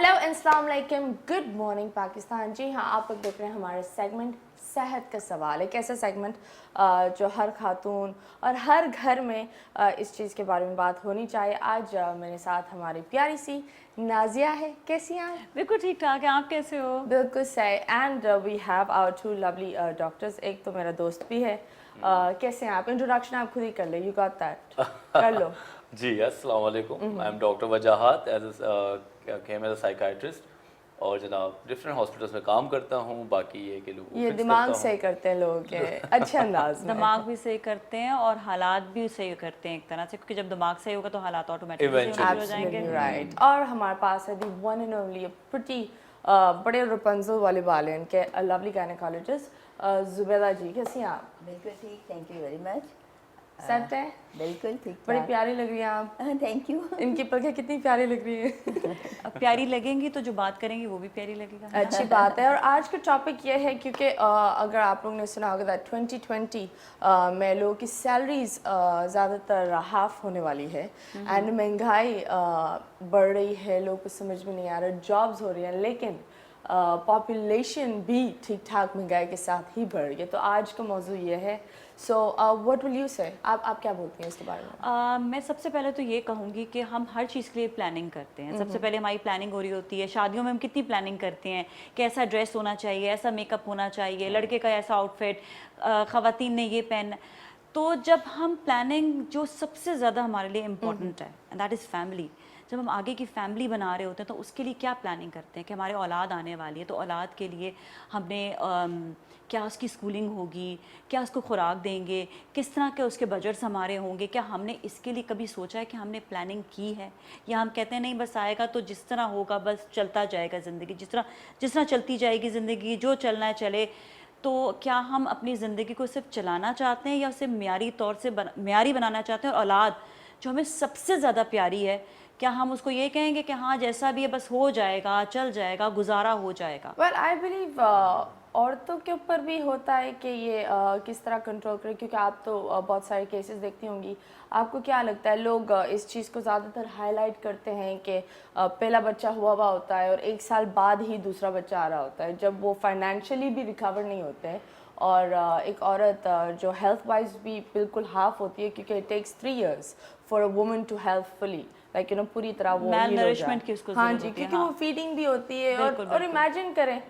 Hello अस्सलाम वालेकुम, good morning Pakistan. जी हाँ, आप लोग देख रहे हैं हमारा सेगमेंट सेहत का सवाल। एक ऐसा सेगमेंट जो हर खातून और हर घर में इस चीज़ के बारे में बात होनी चाहिए। आज मेरे साथ हमारी प्यारी सी नाजिया है। कैसी हैं आप? बिल्कुल ठीक ठाक है। आप कैसे हो? बिल्कुल सही। And we have our two lovely doctors. एक तो मेरा दोस्त भी है। कैसे हैं आप? इंट्रोडक्शन आप खुद ही कर ले। यू गॉट दैट, कर लो। जी अस्सलाम वालेकुम, I am doctor Wajahat as a psychiatrist और जनाब डिफरेंट हॉस्पिटल्स में काम करता हूँ। बाकी ये कि लोगों ये दिमाग सही करते हैं लोगों के अच्छे अंदाज में। दिमाग भी सही करते हैं और हालात भी सही करते हैं एक तरह से, क्योंकि जब दिमाग सही होगा तो हालात ऑटोमेटिकली सही हो जाएंगे। राइट। और हमारे पास है दी वन एंड ओनली प्रिटी बड़े रपंजल वाले बाल हैं इनके, लवली गायनेकोलॉजिस्ट जुबैदा जी। कैसी हैं आप? बिल्कुल ठीक, thank you very much. Set है? बिल्कुल ठीक, बड़ी प्यारी लग रही हैं आप। Thank you. इनकी पलकें कितनी प्यारी लग रही है। अब प्यारी लगेंगी तो जो बात करेंगी वो भी प्यारी लगेगा। अच्छी बात है। और आज का टॉपिक ये है क्योंकि अगर आप लोगों ने सुना होगा दैट 2020 में लोगों की सैलरीज ज़्यादातर हाफ होने वाली है एंड महंगाई बढ़ रही है, लोगों को समझ में नहीं आ रहा, जॉब्स हो रही हैं लेकिन पॉपुलेशन भी ठीक ठाक महंगाई के साथ ही बढ़ रही है। तो आज का मौजू ये है। सो व्हाट विल यू से? आप क्या बोलती हैं इसके बारे में? मैं सबसे पहले तो ये कहूँगी कि हम हर चीज़ के लिए प्लानिंग करते हैं। सबसे पहले हमारी प्लानिंग हो रही होती है। शादियों में हम कितनी प्लानिंग करते हैं कि ऐसा ड्रेस होना चाहिए, ऐसा मेकअप होना चाहिए, लड़के का ऐसा आउटफिट, ख़वातीन ने ये पहनना। तो जब हम प्लानिंग, जो सबसे ज़्यादा हमारे लिए इम्पोर्टेंट है, दैट इज़ फैमिली। जब हम आगे की फैमिली बना रहे होते हैं तो उसके लिए क्या प्लानिंग करते हैं कि हमारे औलाद आने वाली है, तो औलाद के लिए हमने क्या उसकी स्कूलिंग होगी, क्या उसको खुराक देंगे, किस तरह के उसके बजट्स हमारे होंगे, क्या हमने इसके लिए कभी सोचा है कि हमने प्लानिंग की है, या हम कहते हैं नहीं बस आएगा तो जिस तरह होगा बस चलता जाएगा ज़िंदगी, जिस तरह चलती जाएगी ज़िंदगी, जो चलना है चले। तो क्या हम अपनी ज़िंदगी को सिर्फ चलाना चाहते हैं या उसे म्यारी तौर से म्यारी बनाना चाहते हैं? और औलाद जो हमें सबसे ज़्यादा प्यारी है, क्या हम उसको ये कहेंगे कि हाँ जैसा भी है बस हो जाएगा, चल जाएगा, गुजारा हो जाएगा? वेल आई बिलीव औरतों के ऊपर भी होता है कि ये किस तरह कंट्रोल करें, क्योंकि आप तो बहुत सारे केसेस देखती होंगी। आपको क्या लगता है, लोग इस चीज़ को ज़्यादातर हाईलाइट करते हैं कि पहला बच्चा हुआ होता है और 1 साल बाद ही दूसरा बच्चा आ रहा होता है, जब वो फाइनेंशियली भी रिकवर नहीं होते हैं। और एक औरत जो हेल्थ वाइज भी बिल्कुल हाफ होती है, क्योंकि it takes 3 years for a woman to health fully, like you know, पूरी तरह वो Malnourishment की उसको हाँ ज़रूरत जी, होती है, क्योंकि हाँ। वो फीडिंग भी होती है। बिल्कुल, और इमेजिन करें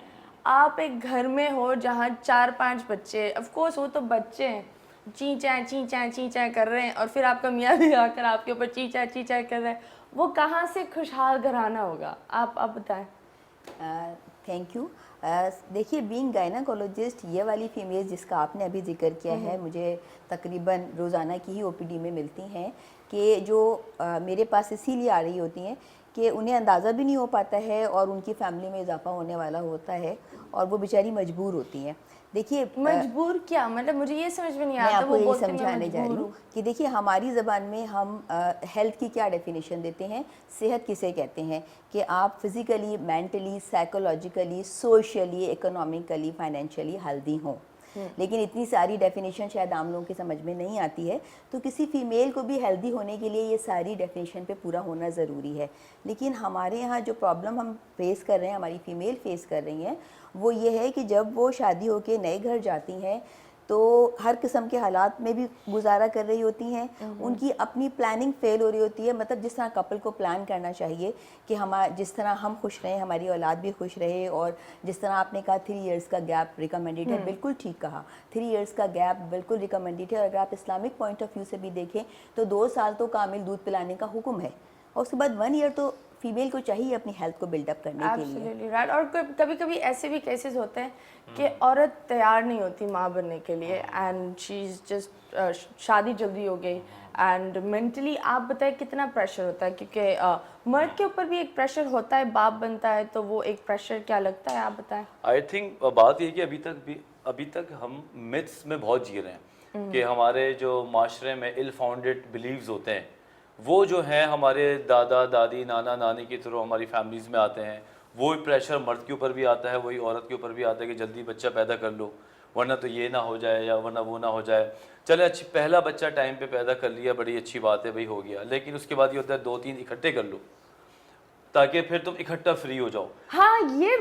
आप एक घर में हो जहाँ 4-5 बच्चे, ऑफ कोर्स वो तो बच्चे हैं, ची चाँ कर रहे हैं, और फिर आपका मियाँ भी आकर आपके ऊपर ची चाँ कर रहा है, वो कहाँ से खुशहाल घराना होगा? आप बताएं। Thank you. देखिए, बीइंग गायनेकोलॉजिस्ट, ये वाली फीमेल जिसका आपने अभी जिक्र किया है, मुझे तकरीबन रोज़ाना की ही ओपीडी में मिलती हैं कि जो मेरे पास इसीलिए आ रही होती हैं कि उन्हें अंदाज़ा भी नहीं हो पाता है और उनकी फैमिली में इजाफा होने वाला होता है और वो बेचारी मजबूर होती हैं। देखिए, मजबूर क्या मतलब, मुझे ये समझ में नहीं मैं आता। आपको वो यही बोलते हैं, मैं समझाने जा रही मजबूर हूँ हूँ। कि देखिए, हमारी ज़बान में हम हेल्थ की क्या डेफिनेशन देते हैं, सेहत किसे कहते हैं, कि आप physically, mentally, psychologically, socially, economically, financially healthy हों। लेकिन इतनी सारी डेफिनेशन शायद आम लोगों की समझ में नहीं आती है। तो किसी फीमेल को भी हेल्दी होने के लिए ये सारी डेफिनेशन पे पूरा होना ज़रूरी है। लेकिन हमारे यहाँ जो प्रॉब्लम हम फेस कर रहे हैं, हमारी फ़ीमेल फेस कर रही हैं, वो ये है कि जब वो शादी होकर नए घर जाती हैं तो हर किस्म के हालात में भी गुजारा कर रही होती हैं। उनकी अपनी प्लानिंग फेल हो रही होती है। मतलब जिस तरह कपल को प्लान करना चाहिए कि जिस तरह हम खुश रहें, हमारी औलाद भी खुश रहे, और जिस तरह आपने कहा 3 years का गैप रिकमेंडेड है, बिल्कुल ठीक कहा, 3 years का गैप बिल्कुल रिकमेंडेड है। और अगर आप इस्लामिक पॉइंट ऑफ व्यू से भी देखें तो 2 साल तो कामिल दूध पिलाने का हुक्म है, और उसके बाद 1 year तो फीमेल को चाहिए अपनी हेल्थ को बिल्डअप करने के लिए। Absolutely right. और कभी कभी ऐसे भी केसेस होते हैं कि औरत तैयार नहीं होती माँ बनने के लिए, एंड शी इज जस्ट शादी जल्दी हो गई, एंड मेंटली आप बताएं कितना प्रेशर होता है, क्योंकि मर्द के ऊपर भी एक प्रेशर होता है, बाप बनता है तो वो एक प्रेशर क्या लगता है, आप बताएं। आई थिंक बात ये कि अभी तक हम मिथ्स में बहुत जी रहे हैं कि हमारे जो माशरे में इल फाउंडेड बिलीव्स होते हैं वो जो हैं हमारे दादा दादी नाना नानी के थ्रू हमारी फैमिलीज़ में आते हैं। वो प्रेशर मर्द के ऊपर भी आता है, वही औरत के ऊपर भी आता है कि जल्दी बच्चा पैदा कर लो वरना तो ये ना हो जाए या वरना वो ना हो जाए। चले अच्छी पहला बच्चा टाइम पे पैदा कर लिया, बड़ी अच्छी बात है भाई, हो गया, लेकिन उसके बाद ये होता है 2-3 इकट्ठे कर लो। تاکہ پھر تم اکٹھا فری ہو جاؤ. ہاں یہ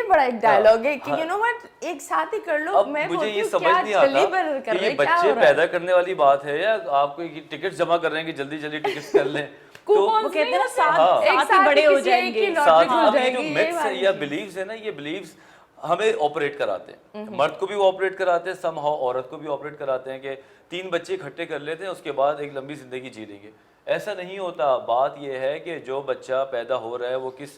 بڑا ایک ڈائلاگ ہے کہ یو نو وٹ ایک ساتھ ہی کر لو. اب میں مجھے یہ بولتی ہوں سمجھ نہیں آتا کہ یہ بچے کیا پیدا کرنے والی بات ہے یا آپ کو ٹکٹ جمع کر رہے ہیں کہ جلدی جلدی ٹکٹس کر لیں. تو وہ کہتے ہیں نا ساتھ ہی بڑے ہو جائیں گے. ساتھ اب یہ جو myths ہے یا بلیوز ہے نا, یہ بلیوز ہمیں آپریٹ کراتے ہیں, مرد کو بھی آپریٹ کراتے ہیں, سم ہاؤ عورت کو بھی آپریٹ کراتے ہیں کہ 3 بچے اکٹھے کر لیتے ہیں اس کے بعد ایک لمبی زندگی جی لیں گے. ایسا نہیں ہوتا. بات یہ ہے کہ جو بچہ پیدا ہو رہا ہے وہ کس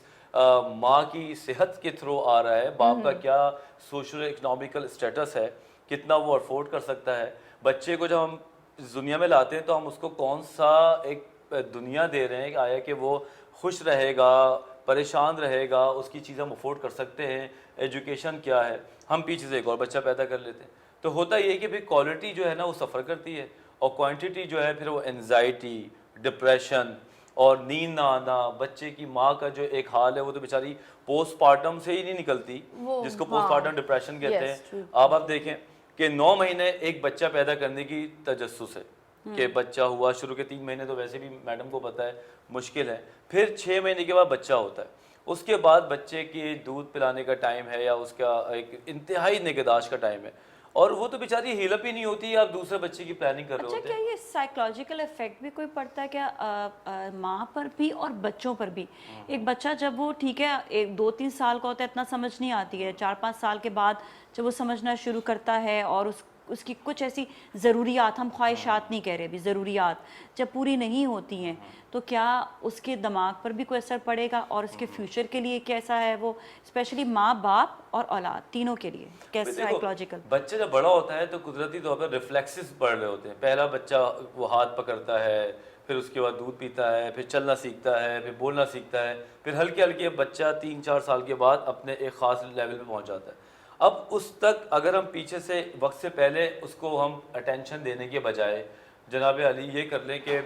ماں کی صحت کے تھرو آ رہا ہے, باپ کا کیا سوشل اکنامیکل اسٹیٹس ہے, کتنا وہ افورڈ کر سکتا ہے. بچے کو جب ہم دنیا میں لاتے ہیں تو ہم اس کو کون سا ایک دنیا دے رہے ہیں کہ آیا کہ وہ خوش رہے گا, پریشان رہے گا, اس کی چیزیں ہم افورڈ کر سکتے ہیں, ایجوکیشن کیا ہے. ہم پیچھے سے ایک اور بچہ پیدا کر لیتے ہیں. تو ہوتا یہ کہ پھر کوالٹی جو ہے نا وہ سفر کرتی ہے, اور کوانٹٹی جو ہے پھر وہ انزائٹی, ڈپریشن اور نیند نہ آنا. بچے کی ماں کا جو ایک حال ہے وہ تو بیچاری پوسٹ پارٹم سے ہی نہیں نکلتی, جس کو پوسٹ پارٹم ڈپریشن کہتے ہیں. آپ دیکھیں کہ 9 مہینے ایک بچہ پیدا کرنے کی تجسس ہے کہ بچہ ہوا, شروع کے 3 مہینے تو ویسے بھی میڈم کو پتہ ہے مشکل ہے, پھر 6 مہینے کے بعد بچہ ہوتا ہے. اس کے بعد بچے کی دودھ پلانے کا ٹائم ہے یا اس کا ایک انتہائی نگہداشت کا ٹائم ہے, اور وہ تو بیچاری ہیل اپ ہی نہیں ہوتی, آپ دوسرے بچے کی پلاننگ کر رہے ہوتے ہیں. اچھا, کیا یہ سائیکولوجیکل افیکٹ بھی کوئی پڑتا ہے کیا ماں پر بھی اور بچوں پر بھی؟ ایک بچہ جب وہ ٹھیک ہے 2-3 سال کا ہوتا ہے, اتنا سمجھ نہیں آتی ہے, 4-5 سال کے بعد جب وہ سمجھنا شروع کرتا ہے اور اس کی کچھ ایسی ضروریات, ہم خواہشات نہیں کہہ رہے بھی, ضروریات جب پوری نہیں ہوتی ہیں تو کیا اس کے دماغ پر بھی کوئی اثر پڑے گا, اور اس کے فیوچر کے لیے کیسا ہے وہ, اسپیشلی ماں باپ اور اولاد تینوں کے لیے کیسا سائیکولوجیکل؟ بچہ جب بڑا ہوتا ہے تو قدرتی طور پر ریفلیکسز بڑھ رہے ہوتے ہیں. پہلا بچہ وہ ہاتھ پکڑتا ہے, پھر اس کے بعد دودھ پیتا ہے, پھر چلنا سیکھتا ہے, پھر بولنا سیکھتا ہے, پھر ہلکے ہلکے بچہ 3-4 سال کے بعد اپنے ایک خاص لیول پہ پہنچ جاتا ہے. اب اس تک اگر ہم پیچھے سے وقت سے پہلے اس کو ہم اٹینشن دینے کے بجائے جناب علی یہ کر لیں کہ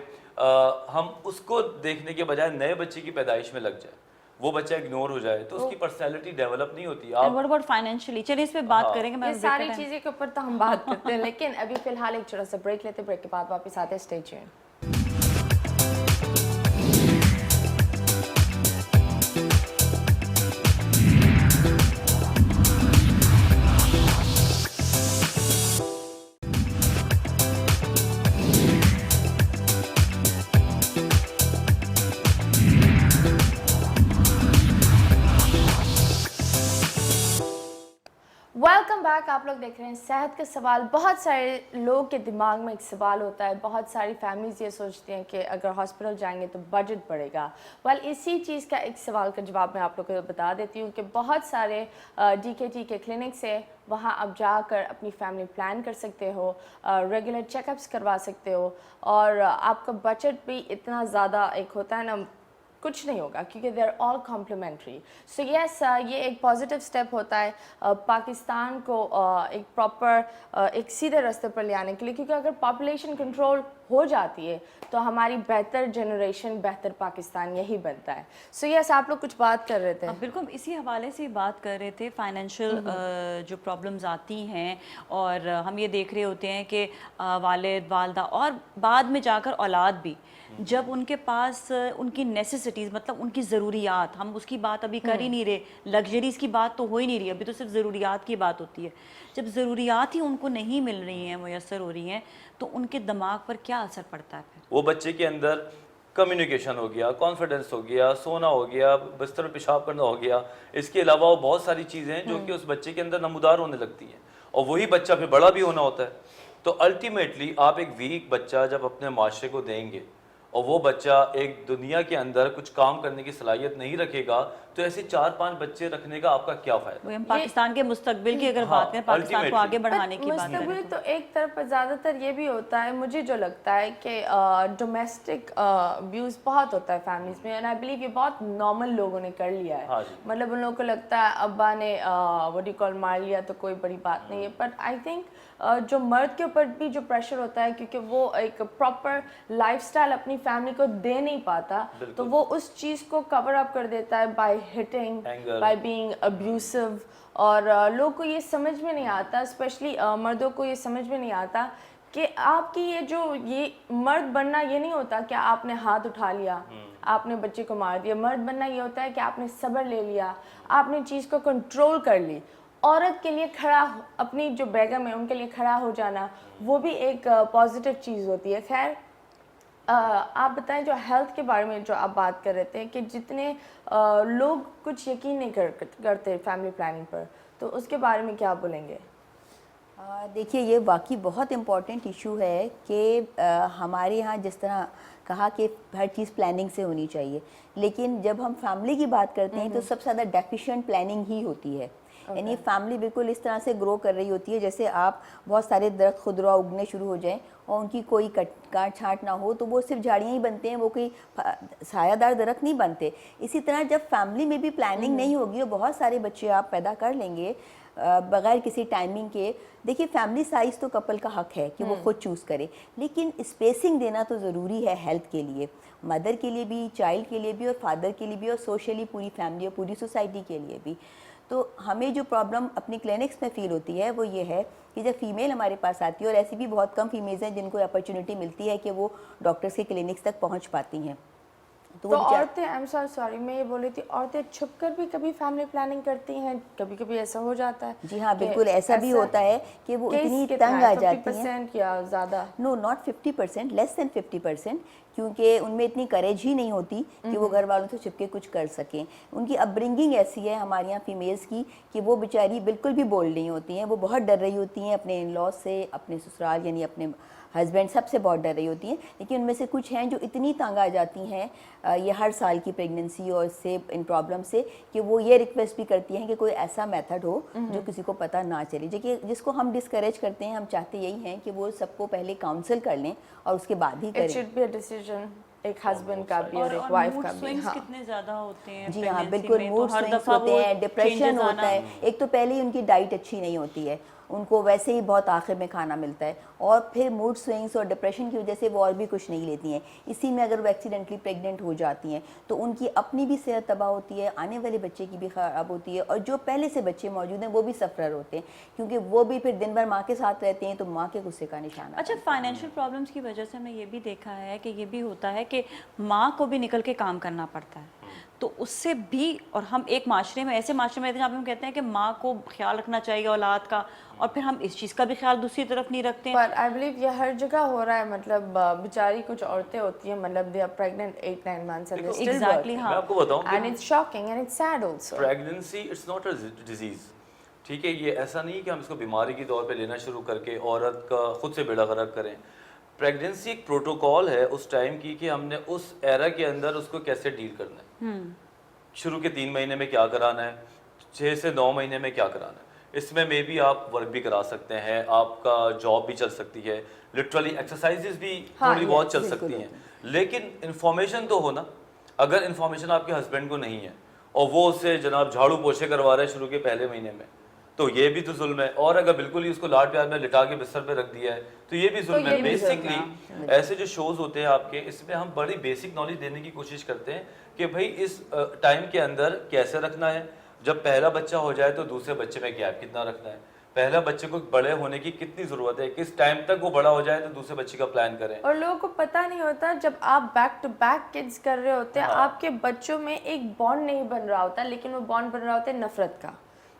ہم اس کو دیکھنے کے بجائے نئے بچے کی پیدائش میں لگ جائیں, وہ بچہ اگنور ہو جائے, تو اس کی پرسنالٹی ڈیولپ نہیں ہوتی. آپ what about financially, چلیے اس پہ بات کریں گے, یہ ساری چیزیں کے اوپر تو ہم بات کرتے ہیں, لیکن ابھی فی الحال ایک چھوٹا سا بریک لیتے ہیں, بریک کے بعد واپس آتے ہیں. Stay tuned. Welcome back. آپ لوگ دیکھ رہے ہیں صحت کا سوال. بہت سارے لوگوں کے دماغ میں ایک سوال ہوتا ہے, بہت ساری فیملیز یہ سوچتی ہیں کہ اگر ہاسپٹل جائیں گے تو بجٹ بڑھے گا. اسی چیز کا ایک سوال کا جواب میں آپ لوگ کو بتا دیتی ہوں کہ بہت سارے DKT کے کلینکس ہے, وہاں آپ جا کر اپنی فیملی پلان کر سکتے ہو, ریگولر چیک اپس کروا سکتے ہو, اور آپ کا بجٹ بھی اتنا زیادہ ایک ہوتا ہے نا, کچھ نہیں ہوگا کیونکہ دے آر آل کمپلیمنٹری. سو یس, یہ ایک پازیٹیو اسٹیپ ہوتا ہے پاکستان کو ایک پراپر ایک سیدھے راستے پر لے آنے کے لیے, کیونکہ اگر پاپولیشن کنٹرول ہو جاتی ہے تو ہماری بہتر جنریشن, بہتر پاکستان یہی بنتا ہے. سو یس, آپ لوگ کچھ بات کر رہے تھے. بالکل اسی حوالے سے بات کر رہے تھے, فائنینشیل جو پرابلمز آتی ہیں, اور ہم یہ دیکھ رہے ہوتے ہیں کہ والد والدہ اور بعد میں جا کر اولاد بھی, جب ان کے پاس ان کی نیسیسٹیز, مطلب ان کی ضروریات, ہم اس کی بات ابھی کر ہی نہیں رہے, لگژریز کی بات تو ہو ہی نہیں رہی, ابھی تو صرف ضروریات کی بات ہوتی ہے. جب ضروریات ہی ان کو نہیں مل رہی ہیں, میسر ہو رہی ہیں, تو ان کے دماغ پر کیا اثر پڑتا ہے پھر؟ وہ بچے کے اندر کمیونیکیشن ہو گیا, کانفیڈنس ہو گیا, سونا ہو گیا, بستر میں پیشاب کرنا ہو گیا, اس کے علاوہ بہت ساری چیزیں ہیں جو کہ اس بچے کے اندر نمودار ہونے لگتی ہیں, اور وہی بچہ پھر بڑا بھی ہونا ہوتا ہے. تو الٹیمیٹلی آپ ایک ویک بچہ جب اپنے معاشرے کو دیں گے, اور وہ بچہ ایک دنیا کے اندر کچھ کام کرنے کی صلاحیت نہیں رکھے گا, تو ایسے 4-5 بچے رکھنے کا آپ کا کیا فائدہ؟ ہم پاکستان کے مستقبل کی اگر بات کریں, پاکستان کو آگے بڑھانے کی بات کریں, مستقبل تو ایک طرف زیادہ تر یہ بھی ہوتا ہے, مجھے جو لگتا ہے کہ ڈومیسٹک ابیوز بہت ہوتا ہے فیملیز میں, اینڈ آئی بلیو یہ بہت نارمل لوگوں نے کر لیا ہے. مطلب ان لوگوں کو لگتا ہے ابا نے what do you call مار لیا تو کوئی بڑی بات نہیں ہے. بٹ آئی تھنک جو مرد کے اوپر بھی جو پریشر ہوتا ہے, کیونکہ وہ ایک پراپر لائف اسٹائل اپنی فیملی کو دے نہیں پاتا, تو وہ اس چیز کو کور اپ کر دیتا ہے بائی ہٹنگ, بائی بینگ ابیوسو. اور لوگوں کو یہ سمجھ میں نہیں آتا, اسپیشلی مردوں کو یہ سمجھ میں نہیں آتا کہ آپ کی یہ جو یہ مرد بننا یہ نہیں ہوتا کہ آپ نے ہاتھ اٹھا لیا آپ نے بچے کو مار دیا. مرد بننا یہ ہوتا ہے کہ آپ نے صبر لے لیا, آپ نے چیز کو کنٹرول کر لی. عورت کے لیے کھڑا, اپنی جو بیگم ہے ان کے لیے کھڑا ہو جانا, وہ بھی ایک پازیٹیو چیز ہوتی ہے. خیر آپ بتائیں جو ہیلتھ کے بارے میں جو آپ بات کر رہے تھے کہ جتنے لوگ کچھ یقین نہیں کرتے فیملی پلاننگ پر, تو اس کے بارے میں کیا بولیں گے؟ دیکھیے یہ واقعی بہت امپورٹنٹ ایشو ہے کہ ہمارے یہاں جس طرح کہا کہ ہر چیز پلاننگ سے ہونی چاہیے, لیکن جب ہم فیملی کی بات کرتے ہیں تو سب سے زیادہ ڈیفیشینٹ پلاننگ ہی ہوتی ہے. یعنی فیملی بالکل اس طرح سے گرو کر رہی ہوتی ہے جیسے آپ بہت سارے درخت خضرا اگنے شروع ہو جائیں اور ان کی کوئی کاٹ چھانٹ نہ ہو تو وہ صرف جھاڑیاں ہی بنتے ہیں, وہ کوئی سایہ دار درخت نہیں بنتے. اسی طرح جب فیملی میں بھی پلاننگ نہیں ہوگی اور بہت سارے بچے آپ پیدا کر لیں گے بغیر کسی ٹائمنگ کے. دیکھیے فیملی سائز تو کپل کا حق ہے کہ وہ خود چوز کرے, لیکن اسپیسنگ دینا تو ضروری ہے ہیلتھ کے لیے, مدر کے لیے بھی, چائلڈ کے لیے بھی, اور فادر کے لیے بھی, اور سوشلی پوری فیملی اور پوری سوسائٹی کے لیے بھی. تو ہمیں جو پرابلم اپنی کلینکس میں فیل ہوتی ہے وہ یہ ہے کہ جب فیمیل ہمارے پاس آتی ہے, اور ایسی بھی بہت کم فیمیلز ہیں جن کو اپرچونٹی ملتی ہے کہ وہ ڈاکٹرس کے کلینکس تک پہنچ پاتی ہیں, تو عورتیں, آئی ایم سوری میں یہ بول رہی تھی, عورتیں چھپ کر بھی کبھی فیملی پلاننگ کرتی ہیں, کبھی کبھی ایسا ہو جاتا ہے. جی ہاں بالکل ایسا بھی ہوتا ہے کہ وہ اتنی تنگ آ جاتی ہیں. 50% یا زیادہ؟ نو ناٹ 50%, لیس دین 50%, کیونکہ ان میں اتنی کریج ہی نہیں ہوتی کہ وہ گھر والوں سے چھپ کے کچھ کر سکیں. ان کی اپ برنگنگ ایسی ہے ہمارے یہاں فیمیلز کی کہ وہ بیچاری بالکل بھی بولڈ نہیں ہوتی ہیں, وہ بہت ڈر رہی ہوتی ہیں اپنے ان لاز سے, اپنے سسرال یعنی اپنے ہسبینڈ سب سے بہت ڈر رہی ہوتی ہیں. لیکن ان میں سے کچھ ہیں جو اتنی تنگ آ جاتی ہیں یہ ہر سال کی پریگننسی اور اس سے ان پرابلم سے کہ وہ یہ ریکویسٹ بھی کرتی ہیں کہ کوئی ایسا میتھڈ ہو جو کسی کو پتہ نہ چلے. جس کو ہم ڈسکریج کرتے ہیں, ہم چاہتے یہی ہیں کہ وہ سب کو پہلے کاؤنسل کر لیں اور اس کے بعد ہی It کریں. should be a decision ایک ہسبینڈ کا بھی اور ایک اور وائف mood کا بھی. swings ہاں کتنے زیادہ ہوتے ہیں جی ہاں pregnancy بالکل, میں, موڈ تو ہر سوئنگس دفعہ ہوتے وہ ہیں, ڈپریشن changes ہوتا آنا. ہے. ایک تو پہلے ہی ان کی ڈائٹ اچھی نہیں ہوتی ہے, ان کو ویسے ہی بہت آخر میں کھانا ملتا ہے, اور پھر موڈ سوئنگس اور ڈپریشن کی وجہ سے وہ اور بھی کچھ نہیں لیتی ہیں. اسی میں اگر وہ ایکسیڈنٹلی پریگننٹ ہو جاتی ہیں تو ان کی اپنی بھی صحت تباہ ہوتی ہے, آنے والے بچے کی بھی خراب ہوتی ہے, اور جو پہلے سے بچے موجود ہیں وہ بھی سفرر ہوتے ہیں کیونکہ وہ بھی پھر دن بھر ماں کے ساتھ رہتے ہیں تو ماں کے غصے کا نشانہ. اچھا, فائنینشیل پرابلمس کی وجہ سے میں یہ بھی دیکھا ہے کہ یہ بھی ہوتا ہے کہ ماں کو بھی نکل کے کام کرنا پڑتا ہے, تو اس سے بھی, اور ہم ایک معاشرے میں, ایسے معاشرے میں رہتے ہیں جہاں پہ ہم کہتے ہیں کہ ماں کو خیال رکھنا چاہیے اولاد کا, اور پھر ہم اس چیز کا بھی خیال دوسری طرف نہیں رکھتے ہیں. پر آئی بلیو یہ ہر جگہ ہو رہا ہے. مطلب بیچاری کچھ عورتیں ہوتی ہیں, مطلب they are pregnant 8-9 months and they're still Exactly, working. ہاں. میں آپ کو بتاؤں And it's shocking and it's sad also. Pregnancy it's not a disease, ٹھیک ہے, یہ ایسا نہیں کہ ہم اس کو بیماری کے طور پہ لینا شروع کر کے عورت کا خود سے بیڑا غرق کریں. پریگننسی ایک پروٹوکول ہے اس ٹائم کی کہ ہم نے اس ایرا کے اندر اس کو کیسے ڈیل کرنا ہے. شروع کے 3 مہینے میں کیا کرانا ہے, 6 سے 9 مہینے میں کیا کرانا ہے. اس میں بھی آپ ورک بھی کرا سکتے ہیں, آپ کا جاب بھی چل سکتی ہے, لٹرلی ایکسرسائزز بھی تھوڑی بہت چل سکتی ہیں, لیکن انفارمیشن تو ہونا. اگر انفارمیشن آپ کے ہسبینڈ کو نہیں ہے اور وہ اس سے جناب جھاڑو پوچھے کروا رہے ہیں شروع کے پہلے مہینے میں, تو یہ بھی تو ظلم ہے. اور اگر بالکل ہی اس کو لاڈ پیار میں لٹا کے بستر پہ رکھ دیا ہے تو یہ بھی ظلم ہے. بیسکلی ایسے جو شوز ہوتے ہیں آپ کے, اس میں ہم بڑی بیسک نالج دینے کی کوشش کرتے ہیں کہ بھائی اس ٹائم کے اندر کیسے رکھنا ہے. جب پہلا بچہ ہو جائے تو دوسرے بچے میں گیپ کتنا رکھنا ہے, پہلا بچے کو بڑے ہونے کی کتنی ضرورت ہے, کس ٹائم تک وہ بڑا ہو جائے تو دوسرے بچے کا پلان کریں. اور لوگوں کو پتہ نہیں ہوتا, جب آپ بیک ٹو بیک کڈس کر رہے ہوتے ہیں آپ کے بچوں میں ایک بانڈ نہیں بن رہا ہوتا, لیکن وہ بانڈ بن رہا ہوتا ہے نفرت کا,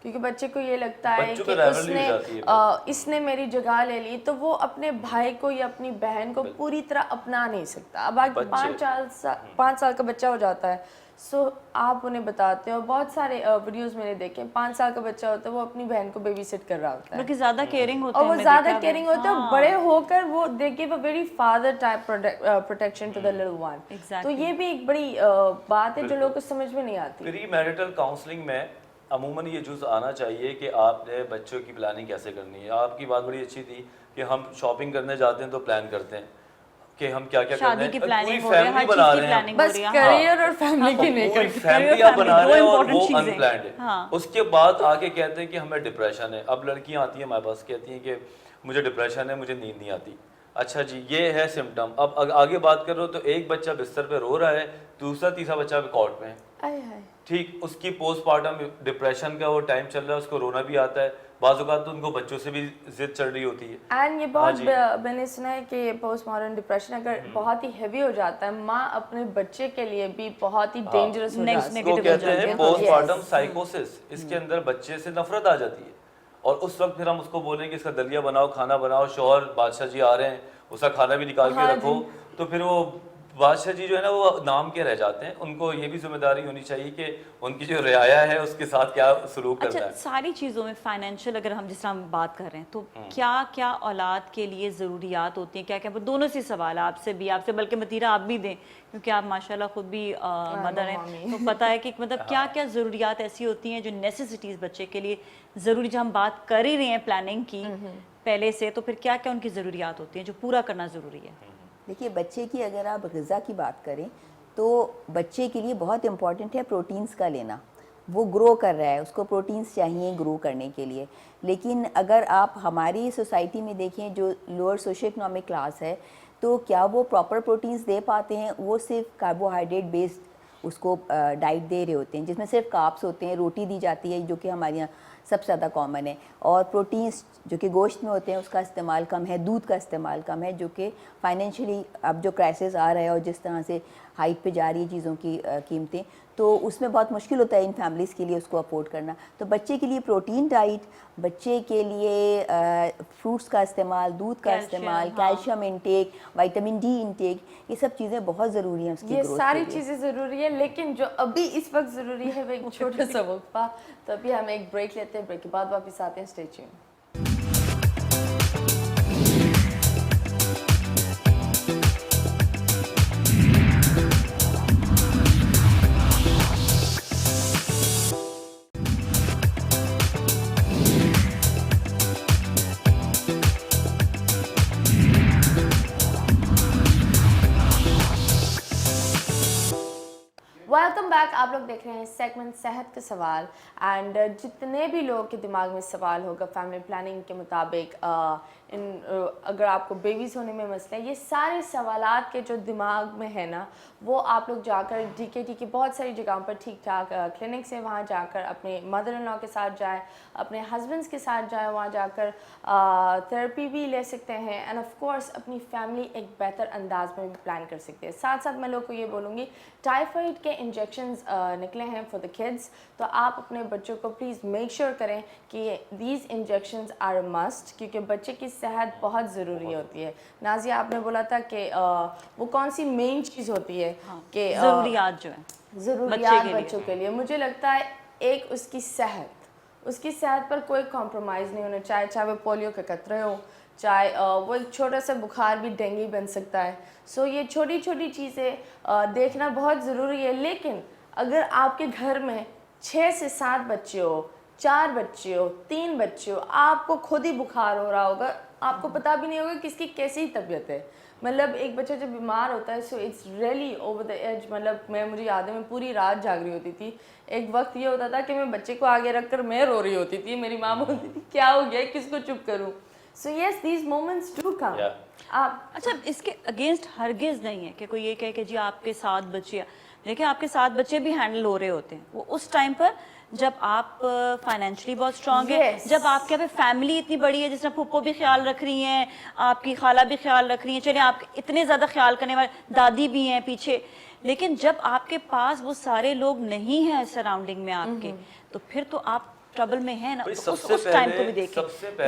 کیونکہ بچے کو یہ لگتا ہے کہ اس نے میری جگہ لے لی, تو وہ اپنے بھائی کو یا اپنی بہن کو پوری طرح اپنا نہیں سکتا. اب آگے 5 سال کا بچہ ہو جاتا ہے, سو آپ انہیں بتاتے ہو, بہت سارے ویڈیوز میں نے دیکھے, 5 سال کا بچہ ہوتا ہے وہ اپنی بہن کو بیبی سٹ کر رہا ہوتا ہے, بلکہ زیادہ کیئرنگ ہوتے اور ہیں, وہ زیادہ کیئرنگ ہوتے ہیں, اور بڑے ہو کر وہ they give a very father type protection to the little one. تو یہ بھی ایک بڑی بات ہے جو لوگوں کو سمجھ میں نہیں آتی. پری میرٹل کاؤنسلنگ میں عموماً یہ جز آنا چاہیے کہ آپ نے بچوں کی پلاننگ کیسے کرنی ہے. آپ کی بات بڑی اچھی تھی کہ ہم شاپنگ کرنے جاتے ہیں تو پلان کرتے ہیں کہ ہم کیا کیا کرنا ہے, پوری فیملی بنا رہے ہیں, بس کریئر اور فیملی کی نہیں پوری کرتے, فیملی آپ بنا رہے ہیں اور وہ انپلانڈ ہے. اس کے بعد آ کے کہتے ہیں کہ ہمیں ڈپریشن ہے. اب لڑکیاں آتی ہیں ہمارے پاس, کہتی ہیں کہ مجھے ڈپریشن ہے, مجھے نیند نہیں آتی. اچھا جی, یہ ہے سمٹم. اب آگے بات کرو تو ایک بچہ بستر پہ رو رہا ہے, دوسرا تیسرا بچہ کورٹ میں ہے, ٹھیک, اس کی پوسٹ پارٹم ڈپریشن کا وہ ٹائم چل رہا ہے, اس کو رونا بھی آتا ہے, बाज़ औक़ात तो उनको बच्चों से भी ज़िद चढ़ रही होती है। एंड ये बहुत मैंने सुना है कि पोस्ट मॉडर्न डिप्रेशन अगर बहुत ही हैवी हो जाता है, माँ अपने बच्चे के लिए भी बहुत ही डेंजरस हो जाती है। इसको कहते हैं पोस्टमार्टम साइकोसिस। इसके अंदर बच्चे से नफरत आ जाती है और उस वक्त फिर हम उसको बोलें कि इसका दलिया बनाओ, खाना बनाओ, शौहर बादशाह जी आ रहे हैं, उसका खाना भी निकाल के रखो, तो फिर वो बादशाह जी जो है ना वो नाम के रह जाते हैं। उनको ये भी जिम्मेदारी होनी चाहिए कि उनकी जो रियाया है उसके साथ क्या सलूक करना है। सारी चीज़ों में फाइनेंशियल अगर हम जिस तरह हम बात कर रहे हैं तो क्या क्या औलाद के लिए ज़रूरियात होती हैं, क्या क्या, दोनों से सवाल है आपसे भी, आपसे बल्कि मतीरा आप भी दें क्योंकि आप माशाल्लाह खुद भी मदर हैं, तो पता है कि मतलब क्या क्या ज़रूरियात ऐसी होती हैं जो नेसेसिटीज़ बच्चे के लिए ज़रूरी, जब हम बात कर ही रहे हैं प्लानिंग की पहले से, तो फिर क्या क्या उनकी ज़रूरियात होती हैं जो पूरा करना ज़रूरी है। देखिए, बच्चे की अगर आप ग़िज़ा की बात करें तो बच्चे के लिए बहुत इम्पॉर्टेंट है प्रोटीन्स का लेना। वो ग्रो कर रहा है, उसको प्रोटीन्स चाहिए ग्रो करने के लिए। लेकिन अगर आप हमारी सोसाइटी में देखें जो लोअर सोशियो इकोनॉमिक क्लास है, तो क्या वो प्रॉपर प्रोटीन्स दे पाते हैं? वो सिर्फ कार्बोहाइड्रेट बेस्ड उसको डाइट दे रहे होते हैं, जिसमें सिर्फ कार्ब्स होते हैं, रोटी दी जाती है जो कि हमारे यहाँ सबसे ज़्यादा कॉमन है, और प्रोटीन्स जो कि गोश्त में होते हैं उसका इस्तेमाल कम है, दूध का इस्तेमाल कम है, जो कि फाइनेंशियली अब जो क्राइसिस आ रहा है और जिस तरह से हाइट पे जा रही है चीज़ों की कीमतें, तो उसमें बहुत मुश्किल होता है इन फैमिलीज़ के लिए उसको अफोर्ड करना। तो बच्चे के लिए प्रोटीन डाइट, बच्चे के लिए फ्रूट्स का इस्तेमाल, दूध का इस्तेमाल, calcium intake, vitamin D intake, ये सब चीज़ें बहुत ज़रूरी हैं उसकी ये ग्रोथ सारी के लिए। चीज़ें ज़रूरी है, लेकिन जो अभी इस वक्त ज़रूरी है वो एक छोटा सा वक्फा। तो अभी हम एक ब्रेक लेते हैं, ब्रेक के बाद वापस आते हैं। Stay tuned. Welcome back. आप लोग देख रहे हैं सेगमेंट सेहत के सवाल। एंड जितने भी लोगों के दिमाग में सवाल होगा फैमिली प्लानिंग के मुताबिक, अगर आपको बेबीज़ होने में मसला है, ये सारे सवालात के जो दिमाग में है ना, वो आप लोग जाकर DKT की बहुत सारी जगहों पर ठीक ठाक क्लिनिक्स है, वहाँ जाकर अपने मदर इन लॉ के साथ जाएँ, अपने हस्बैंड्स के साथ जाएँ, वहाँ जाकर थेरेपी भी ले सकते हैं, एंड ऑफ कोर्स अपनी फैमिली एक बेहतर अंदाज में भी प्लान कर सकते हैं। साथ साथ मैं लोगों को ये बोलूँगी, टाइफाइड के इंजेक्शंस निकले हैं फॉर द किड्स, तो आप अपने बच्चों को प्लीज़ मेक श्योर करें कि दीज इंजेक्शंस आर मस्ट, क्योंकि बच्चे की सेहत बहुत ज़रूरी होती है। नाज़िया, आपने बोला था कि वो कौन सी मेन चीज़ होती है कि ज़रूरियात जो है ज़रूरियात बच्चों के लिए, मुझे लगता है एक उसकी सेहत पर कोई कॉम्प्रोमाइज़ नहीं होना चाहिए, चाहे वो पोलियो के कतरे हो, चाहे वो एक छोटा सा बुखार भी डेंगू बन सकता है। सो ये छोटी छोटी चीज़ें देखना बहुत ज़रूरी है। लेकिन अगर आपके घर में 6 से 7 बच्चे हो, 4 बच्चे हो, 3 बच्चे हो, आपको खुद ही बुखार हो रहा होगा, आपको पता भी नहीं होगा किसकी कैसी तबीयत है। मतलब एक बच्चा जब बीमार होता है, so it's really over the edge. मतलब मुझे याद है मैं पूरी रात जाग रही होती थी। एक वक्त ये होता था कि मैं बच्चे को आगे रख कर मैं रो रही होती थी, मेरी माँ बोलती थी क्या हो गया, किसको चुप करूँ। So yes, these moments do come. आप अच्छा, इसके अगेंस्ट हरगिज़ नहीं है कि कोई ये कहे कि जी आपके 7 बच्चे, देखिए आपके 7 बच्चे भी हैंडल हो रहे होते हैं वो उस टाइम पर जब आप फाइनेंशियली बहुत स्ट्रांग है, जब आपके यहाँ पे फैमिली इतनी बड़ी है, जिसमें फूफो भी ख्याल रख रही हैं, आपकी खाला भी ख्याल रख रही हैं, चलिए आप इतने ज़्यादा ख्याल करने वाले दादी भी हैं पीछे, लेकिन जब आपके पास वो सारे लोग नहीं हैं सराउंडिंग में आपके, तो फिर तो आप ट्रबल में है ना। तो उस टाइम को भी देखें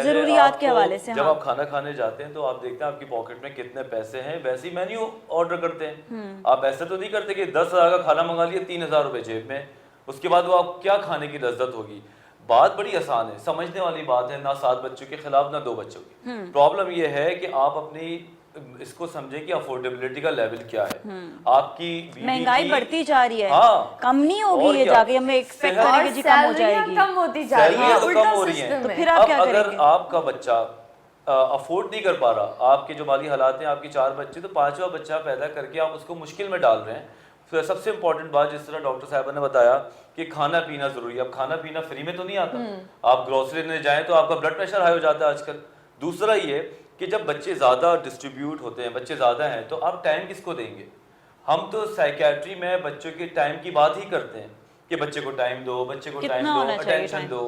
ज़रूरियात के हवाले से। जब आप खाना खाने जाते हैं तो आप देखते हैं आपकी पॉकेट में कितने पैसे हैं, वैसे ही मेन्यू ऑर्डर करते हैं। आप ऐसा तो नहीं करते कि 10,000 का खाना मंगा लिया, 3,000 रुपए जेब में, उसके बाद वो आप क्या खाने की लज्जत होगी। बात बड़ी आसान है, समझने वाली बात है, ना 7 बच्चों के खिलाफ ना 2 बच्चों की। प्रॉब्लम ये है कि आप अपनी इसको समझे कि अफोर्डेबिलिटी का लेवल क्या है। आपकी महंगाई बढ़ती जा रही है, हाँ, कम नहीं होगी ये जाके, हमें एक्सपेक्ट करेंगे जी कम हो जाएगी, कम होती जा रही है, कम हो रही है। तो फिर आप क्या अगर करेंगे? आपका बच्चा अफोर्ड नहीं कर पा रहा, आपके जो माली हालात हैं, आपके 4 बच्चे, तो 5वां बच्चा पैदा करके आप उसको मुश्किल में डाल रहे हैं। तो सबसे इंपॉर्टेंट बात, जिस तरह डॉक्टर साहब ने बताया कि खाना पीना जरूरी है। अब खाना पीना फ्री में तो नहीं आता, आप ग्रोसरी लेने जाएं तो आपका ब्लड प्रेशर हाई हो जाता है आजकल। दूसरा ये कि जब बच्चे ज़्यादा डिस्ट्रीब्यूट होते हैं, बच्चे ज़्यादा हैं, तो आप टाइम किसको देंगे। हम तो साइकेट्री में बच्चों के टाइम की बात ही करते हैं कि बच्चे को टाइम दो, बच्चे को टाइम दो, अटेंशन दो।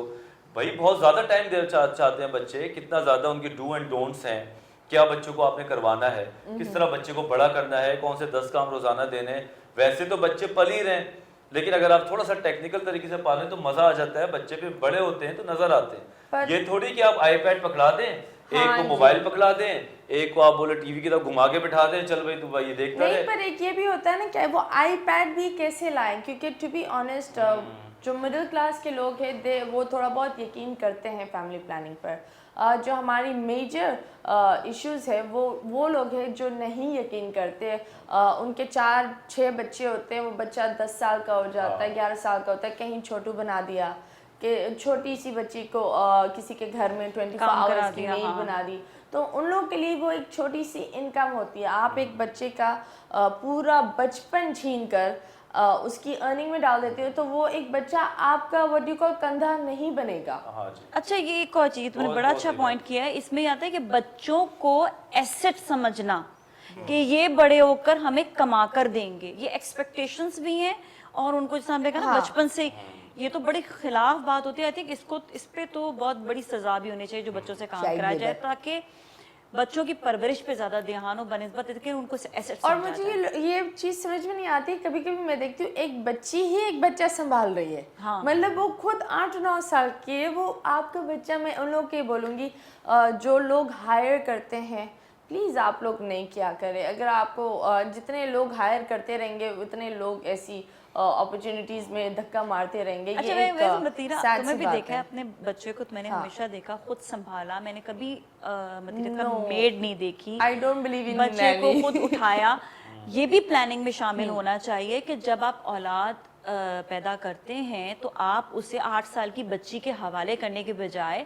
بھائی بہت زیادہ ٹائم دے چاہتے ہیں بچے, کتنا زیادہ ان کے ڈو اینڈ ڈونٹس ہیں, کیا بچوں کو آپ نے کروانا ہے, کس طرح بچے کو بڑا کرنا ہے, کون سے 10 کام روزانہ دینے ہیں. ویسے تو بچے پل ہی رہے ہیں, لیکن اگر آپ تھوڑا سا ٹیکنیکل طریقے سے پالیں تو مزہ آ جاتا ہے. بچے پہ بڑے ہوتے ہیں تو نظر آتے ہیں. یہ تھوڑی کہ آپ آئی پیڈ پکڑا دیں, ایک کو موبائل پکڑا دیں, ایک کو آپ بولے ٹی وی کی طرف گھما کے بٹھا دیں, چل بھائی تو بھائی یہ دیکھتا رہے. نہیں, پر ایک یہ بھی ہوتا ہے نا کہ وہ آئی پیڈ بھی کیسے لائیں, کیونکہ ٹو بی آنیسٹ جو مڈل کلاس کے لوگ ہیں وہ تھوڑا بہت یقین کرتے ہیں فیملی پلاننگ پر. جو ہماری میجر ایشوز ہے وہ لوگ ہیں جو نہیں یقین کرتے. ان کے 4-6 بچے ہوتے ہیں, وہ بچہ 10 سال کا ہو جاتا ہے, 11 سال کا ہوتا ہے, کہیں چھوٹو بنا دیا کہ چھوٹی سی بچی کو کسی کے گھر میں 24 آورز کی میڈ بنا دی. تو ان لوگوں کے لیے وہ ایک چھوٹی سی انکم ہوتی ہے. آپ ایک بچے کا پورا بچپن چھین کر اس کی ارننگ میں ڈال دیتے ہو تو وہ ایک بچہ آپ کا what you call کندھا نہیں بنے گا. اچھا, یہ ایک اور چیز تم نے بڑا اچھا پوائنٹ کیا ہے, اس میں یہ آتا ہے کہ بچوں کو ایسٹ سمجھنا کہ یہ بڑے ہو کر ہمیں کما کر دیں گے, یہ ایکسپیکٹیشنز بھی ہیں, اور ان کو جیسا ہم نے کہا نا بچپن سے, یہ تو بڑی خلاف بات ہوتی ہے. آئی تھنک اس پہ تو بہت بڑی سزا بھی ہونی چاہیے جو بچوں سے کام کرایا جائے, تاکہ بچوں کی پرورش پہ زیادہ دھیان ہو بنسبت کہ ان کو ایسٹ. اور مجھے یہ چیز سمجھ میں نہیں آتی, کبھی کبھی میں دیکھتی ہوں ایک بچی ہی ایک بچہ سنبھال رہی ہے, مطلب وہ خود 8-9 سال کی ہے, وہ آپ کا بچہ. میں ان لوگ کے بولوں گی جو لوگ ہائر کرتے ہیں, پلیز آپ لوگ نہیں کیا کریں. اگر آپ کو جتنے لوگ ہائر کرتے رہیں گے اتنے لوگ ایسی اپرچونیٹیز میں دھکا مارتے رہیں گے. اچھا, ویسے متیرہ تمہیں بھی دیکھا ہے اپنے بچے کو, میں نے ہمیشہ دیکھا خود سنبھالا, میں نے کبھی متیرہ کا میڈ نہیں دیکھی, I don't believe in بچے کو nanny. خود اٹھایا. یہ بھی پلاننگ میں شامل ہونا چاہیے کہ جب آپ اولاد پیدا کرتے ہیں تو آپ اسے 8 سال کی بچی کے حوالے کرنے کے بجائے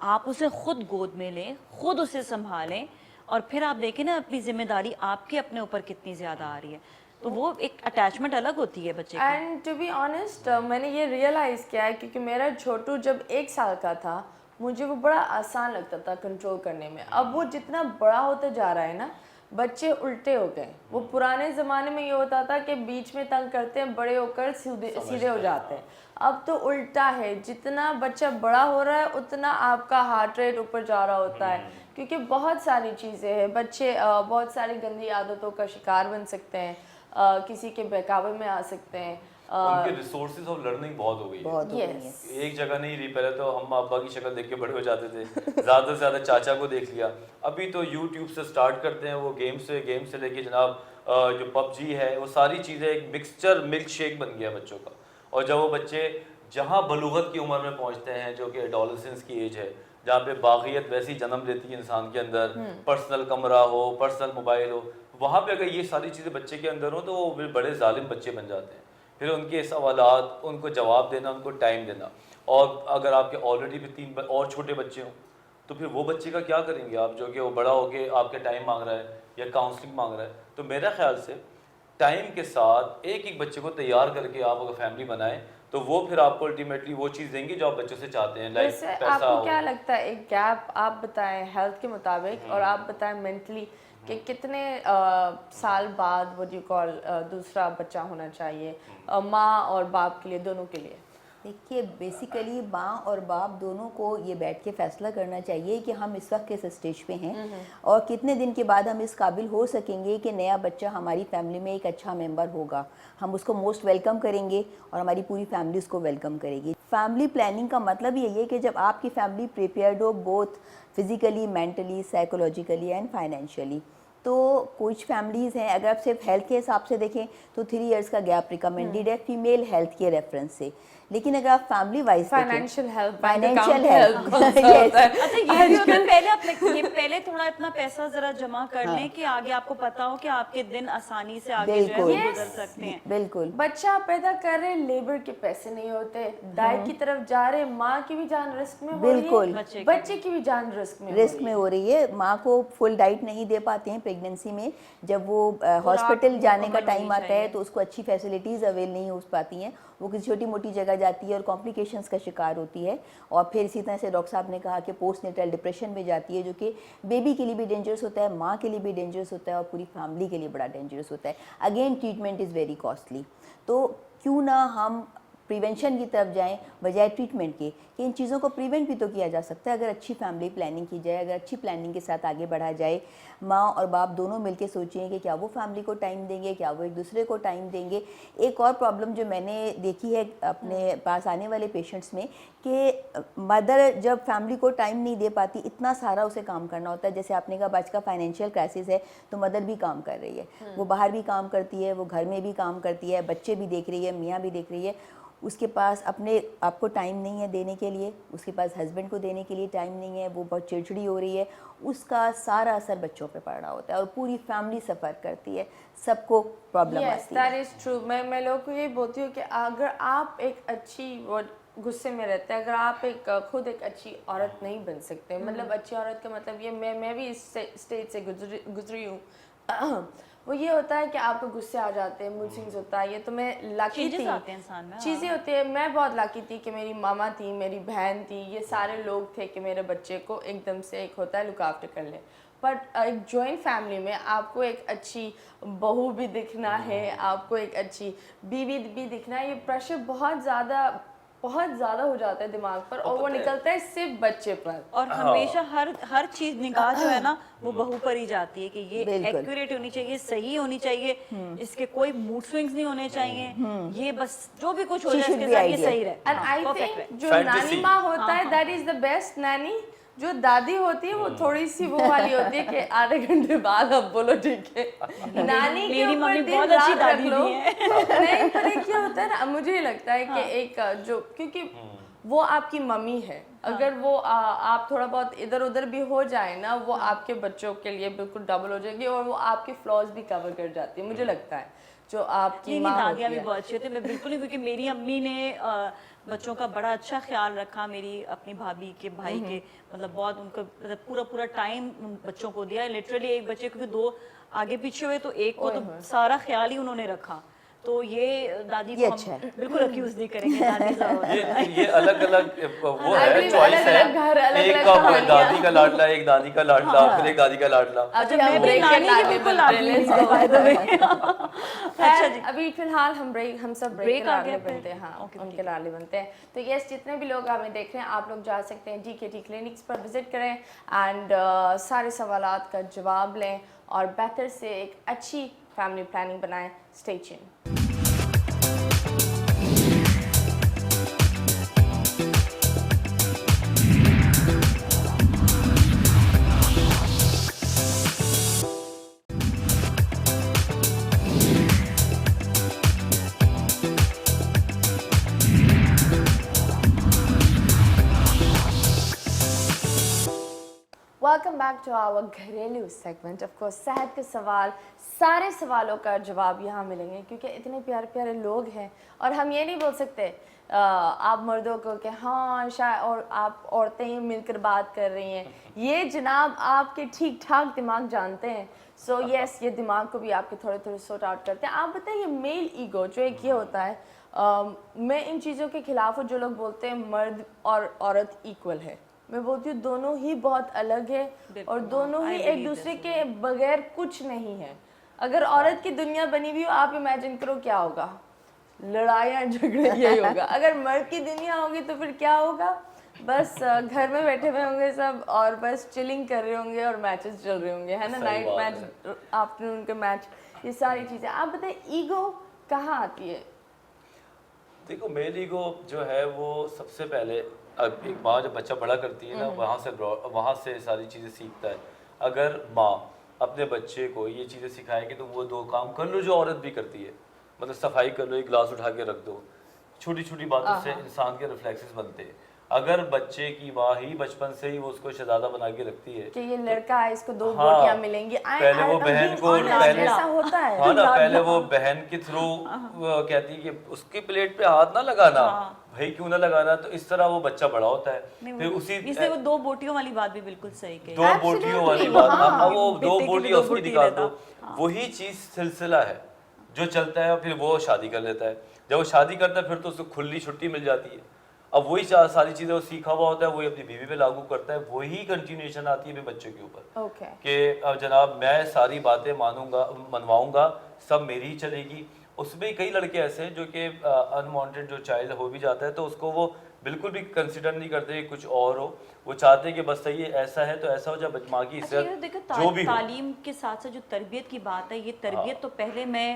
آپ اسے خود گود میں لیں, خود اسے سنبھالیں, اور پھر آپ دیکھیں نا اپنی ذمہ داری آپ کے اپنے اوپر کتنی زیادہ آ رہی ہے, تو وہ ایک اٹیچمنٹ الگ ہوتی ہے بچے کی. اینڈ ٹو بی آنیسٹ میں نے یہ ریئلائز کیا ہے کیونکہ میرا چھوٹو جب 1 سال کا تھا مجھے وہ بڑا آسان لگتا تھا کنٹرول کرنے میں. اب وہ جتنا بڑا ہوتا جا رہا ہے نا, بچے الٹے ہو گئے. وہ پرانے زمانے میں یہ ہوتا تھا کہ بیچ میں تنگ کرتے ہیں, بڑے ہو کر سیدھے ہو جاتے ہیں. اب تو الٹا ہے, جتنا بچہ بڑا ہو رہا ہے اتنا آپ کا ہارٹ ریٹ اوپر جا رہا ہوتا ہے, کیونکہ بہت ساری چیزیں ہیں. بچے بہت ساری گندی عادتوں کا شکار بن سکتے ہیں, کسی کے بہکاوے میں آ سکتے ہیں. ان کے ریسورسز آف لرننگ بہت ہو گئی ہے, ایک جگہ نہیں رہی. پہلے تو ہم ابا کی شکل دیکھ کے بڑے ہو جاتے تھے, زیادہ سے زیادہ چاچا کو دیکھ لیا. ابھی تو یوٹیوب سے سٹارٹ کرتے ہیں, وہ گیم سے لے کے جناب جو PUBG ہے, وہ ساری چیزیں ایک مکسچر ملک شیک بن گیا بچوں کا. اور جب وہ بچے جہاں بلوغت کی عمر میں پہنچتے ہیں, جو کہ ایڈولسنس کی ایج ہے, جہاں پہ باغیت ویسی جنم لیتی ہے انسان کے اندر, پرسنل کمرہ ہو, پرسنل موبائل ہو, وہاں پہ اگر یہ ساری چیزیں بچے کے اندر ہوں تو وہ بڑے ظالم بچے بن جاتے ہیں. پھر ان کے سوالات, ان کو جواب دینا, ان کو ٹائم دینا. اور اگر آپ کے آلریڈی بھی 3 اور چھوٹے بچے ہوں تو پھر وہ بچے کا کیا کریں گے آپ, جو کہ وہ بڑا ہو کے آپ کے ٹائم مانگ رہا ہے یا کاؤنسلنگ مانگ رہا ہے. تو میرا خیال سے ٹائم کے ساتھ ایک بچے کو تیار کر کے آپ اگر فیملی بنائیں تو وہ پھر آپ کو الٹیمیٹلی وہ چیز دیں گے جو آپ بچوں سے چاہتے ہیں. لائک ویسے پیسہ آپ کو ہو. کیا لگتا ہے ایک گیپ آپ بتائیں ہیلتھ کے مطابق, اور آپ بتائیں مینٹلی کہ کتنے سال بعد what you call دوسرا بچہ ہونا چاہیے ماں اور باپ کے لیے, دونوں کے لیے؟ دیکھیے بیسیکلی ماں اور باپ دونوں کو یہ بیٹھ کے فیصلہ کرنا چاہیے کہ ہم اس وقت کس اسٹیج پہ ہیں اور کتنے دن کے بعد ہم اس قابل ہو سکیں گے کہ نیا بچہ ہماری فیملی میں ایک اچھا ممبر ہوگا, ہم اس کو موسٹ ویلکم کریں گے اور ہماری پوری فیملی اس کو ویلکم کرے گی. فیملی پلاننگ کا مطلب یہی ہے کہ جب آپ کی family prepared who both physically, mentally, psychologically and financially. تو کچھ فیملیز ہیں اگر آپ صرف ہیلتھ کے حساب سے دیکھیں تو 3 ایئرس کا گیپ ریکمینڈیڈ ہے فیمیل ہیلتھ کے ریفرنس سے. لیکن اگر آپ family wise financial health, financial health اچھا یہ بھی ہوتا ہے, پہلے آپ پہلے تھوڑا اتنا پیسہ ذرا جمع کر لیں کہ آگے آپ کو پتا ہو کہ آپ کے دن آسانی سے آگے جو ہے وہ گزر سکتے ہیں. بالکل. بچہ پیدا کر رہے, لیبر کے پیسے نہیں ہوتے, ڈائٹ کی طرف جا رہے, ماں کی بھی جان رسک میں ہو رہی ہے, بچے کی بھی جان رسک میں ہو رہی ہے. ماں کو فل ڈائٹ نہیں دے پاتے ہیں پریگننسی میں, جب وہ ہاسپٹل جانے کا ٹائم آتا ہے تو اس کو اچھی فیسلٹیز اویل نہیں ہو پاتی ہیں, وہ کسی چھوٹی موٹی جگہ جاتی ہے اور کمپلیکیشنز کا شکار ہوتی ہے. اور پھر اسی طرح سے ڈاکٹر صاحب نے کہا کہ پوسٹ نیٹل ڈپریشن میں جاتی ہے, جو کہ بیبی کے لیے بھی ڈینجرس ہوتا ہے, ماں کے لیے بھی ڈینجرس ہوتا ہے اور پوری فیملی کے لیے بڑا ڈینجرس ہوتا ہے. Again treatment is very costly. تو کیوں نہ ہم प्रिवेंशन की तरफ जाएं बजाय ट्रीटमेंट के, कि इन चीज़ों को प्रिवेंट भी तो किया जा सकता है अगर अच्छी फैमिली प्लानिंग की जाए, अगर अच्छी प्लानिंग के साथ आगे बढ़ा जाए। माँ और बाप दोनों मिलकर सोचें कि क्या वो फैमिली को टाइम देंगे, क्या वो एक दूसरे को टाइम देंगे। एक और प्रॉब्लम जो मैंने देखी है अपने पास आने वाले पेशेंट्स में, कि मदर जब फैमिली को टाइम नहीं दे पाती, इतना सारा उसे काम करना होता है, जैसे आपने कहा आज का फाइनेंशियल क्राइसिस है तो मदर भी काम कर रही है, वो बाहर भी काम करती है, वो घर में भी काम करती है, बच्चे भी देख रही है, मियाँ भी देख रही है, उसके पास अपने आपको टाइम नहीं है देने के लिए, उसके पास हस्बैंड को देने के लिए टाइम नहीं है, वो बहुत चिड़चिड़ी हो रही है, उसका सारा असर बच्चों पे पड़ रहा होता है और पूरी फैमिली सफ़र करती है, सबको प्रॉब्लम आती है। That is true. मैं लोगों को ये बोलती हूँ कि अगर आप एक अच्छी वो गुस्से में रहते हैं, अगर आप खुद एक अच्छी औरत नहीं बन सकते, मतलब अच्छी औरत का मतलब ये, मैं भी इस स्टेज से गुजरी हूँ। वो ये होता है कि आपको गुस्से आ जाते हैं, मूड स्विंग्स होता है, ये तो मैं लकी थी, आते हैं इंसान में, चीज़ें होती है। मैं बहुत लकी थी कि मेरी मामा थी, मेरी बहन थी, ये सारे लोग थे कि मेरे बच्चे को एकदम से एक होता है लुक आफ्टर कर ले। बट एक जॉइंट फैमिली में आपको एक अच्छी बहू भी दिखना है, आपको एक अच्छी बीवी भी दिखना है, ये प्रेशर बहुत ज़्यादा हो जाता है दिमाग पर, और वो निकलता है सिर्फ बच्चे पर। और हमेशा हर चीज निगाह जो है ना वो बहू पर ही जाती है कि ये एक्यूरेट होनी चाहिए, सही होनी चाहिए, इसके कोई मूड स्विंग्स नहीं होने चाहिए, ये बस जो भी कुछ हो जाए इसके साथ ये सही रहे। एंड आई थिंक जो नानी माँ होता है that is the best Naini. जो दादी होती है वो थोड़ी सी वो वाली होती है कि आधे घंटे बाद अब बोलो ठीक है। नानी के मेरी ऊपर मम्मी दिन बहुत अच्छी रात रख दादी लो। भी है। नहीं पर एक क्या होता है ना, मुझे ये लगता है कि एक जो, क्योंकि वो आपकी मम्मी है, अगर वो आप थोड़ा बहुत इधर उधर भी हो जाए ना, वो आपके बच्चों के लिए बिल्कुल डबल हो जाएगी और वो आपके फ्लॉज भी कवर कर जाती है, मुझे लगता है। जो आपकी माँ होती दादियाँ भी है, बहुत अच्छी होती है, मैं बिल्कुल नहीं, क्योंकि मेरी अम्मी ने बच्चों का बड़ा अच्छा ख्याल रखा, मेरी अपनी भाभी के भाई के, मतलब बहुत उनको मतलब पूरा टाइम बच्चों को दिया, लिटरली एक बच्चे को, दो आगे पीछे हुए तो एक को तो सारा ख्याल ही उन्होंने रखा। तो ये दादी को अच्छा हम बिल्कुल अक्यूज नहीं करेंगे, दादी ज़्यादा ये अलग अलग वो है, अलग-अलग चॉइस है। घर, अलग-अलग एक का कहानियाँ। दादी का लाडला, एक दादी का लाडला, फिर एक दादी का लाडला। अभी मैं हम भी ब्रेक नानी के की लाडले बिल्कुल बनते हैं, लाडली let's हूँ, go। by the way। अच्छा जी, अभी फिलहाल हम सब ब्रेक Break के आ लाडले गया फिर? बनते हैं, हाँ Okay, उनके लाडले बनते हैं। तो यस, जितने भी लोग हमें देख रहे हैं, आप लोग जा सकते हैं DKT क्लिनिक्स पर विजिट करें एंड सारे सवालात का जवाब लें और बेहतर से एक अच्छी फैमिली प्लानिंग बनाएं। Stay tuned. Welcome back to our घरेलू सेगमेंट। ऑफ कोर्स सेहत के सवाल, सारे सवालों का जवाब यहाँ मिलेंगे क्योंकि इतने प्यारे प्यारे लोग हैं और हम ये नहीं बोल सकते आप मर्दों को कि हाँ शायद, और आप औरतें ही मिलकर बात कर रही हैं। ये जनाब आपके ठीक ठाक दिमाग जानते हैं। सो यस, ये दिमाग को भी आपके थोड़े थोड़े सॉर्ट आउट करते हैं। आप बताइए, मेल ईगो जो एक ये होता है, मैं इन चीज़ों के खिलाफ हूँ जो लोग बोलते हैं मर्द और औरत इक्वल है। मैं बोलती हूँ दोनों ही बहुत अलग है और दोनों ही एक दूसरे के बगैर कुछ नहीं है। अगर औरत की दुनिया बनी हुई हो, आप इमेजिन करो क्या होगा, लड़ाइयाँ झगड़े यही होगा। अगर मर्द की दुनिया होगी तो फिर क्या होगा, बस घर में बैठे हुए होंगे सब और बस चिलिंग कर रहे होंगे और मैचेस चल रहे होंगे, है ना, नाइट मैच, आफ्टरनून के मैच, ये सारी चीज़ें। आप बताइए ईगो कहाँ आती है? देखो, मेल ईगो जो है वो सबसे पहले अब एक माँ जब बच्चा बड़ा करती है ना, वहाँ से सारी चीज़ें सीखता है। अगर माँ अपने बच्चे को ये चीज़ें सिखाए कि तुम वो दो काम कर लो जो औरत भी करती है, मतलब सफाई कर लो, एक गिलास उठा के रख दो, छोटी छोटी बातों से इंसान के रिफ्लेक्सेस बनते हैं। अगर बच्चे की माँ ही बचपन से ही वो उसको शहजादा बना के रखती है कि ये लड़का है, इसको दो हाँ, बोटियां मिलेंगी, पहले वो बहन को पहले ऐसा होता है, हाँ ना, पहले वो बहन के थ्रू कहती है कि उसकी प्लेट पे हाथ ना लगाना, भाई क्यों ना लगाना, तो इस तरह वो बच्चा बड़ा होता है। फिर उसी इसलिए वो दो बोटियों वाली बात भी बिल्कुल सही कही, दो बोटियों वाली बात, अब वो दो बेटे की भी बोटियां दो उसकी बोटी निकाल रहता। दो, वही चीज सिलसिला है जो चलता है। फिर वो शादी कर लेता है, जब वो शादी करता है फिर तो उसको खुली छुट्टी मिल जाती है। अब वही सारी चीजें वो सीखा हुआ होता है, वही अपनी बीवी पे लागू करता है, वही कंटिन्यूएशन आती है अपने बच्चों के ऊपर कि अब जनाब मैं सारी बातें मनवाऊंगा, सब मेरी ही चलेगी। اس میں کئی لڑکے ایسے ہیں جو کہ انوانٹیڈ جو چائلڈ ہو بھی جاتا ہے تو اس کو وہ بالکل بھی کنسیڈر نہیں کرتے کہ کچھ اور ہو, وہ چاہتے ہیں کہ بس صحیح ایسا ہے تو ایسا ہو, جب ماں کی دیکھو صحت جو بھی ہو. تعلیم کے ساتھ ساتھ جو تربیت کی بات ہے, یہ تربیت تو پہلے میں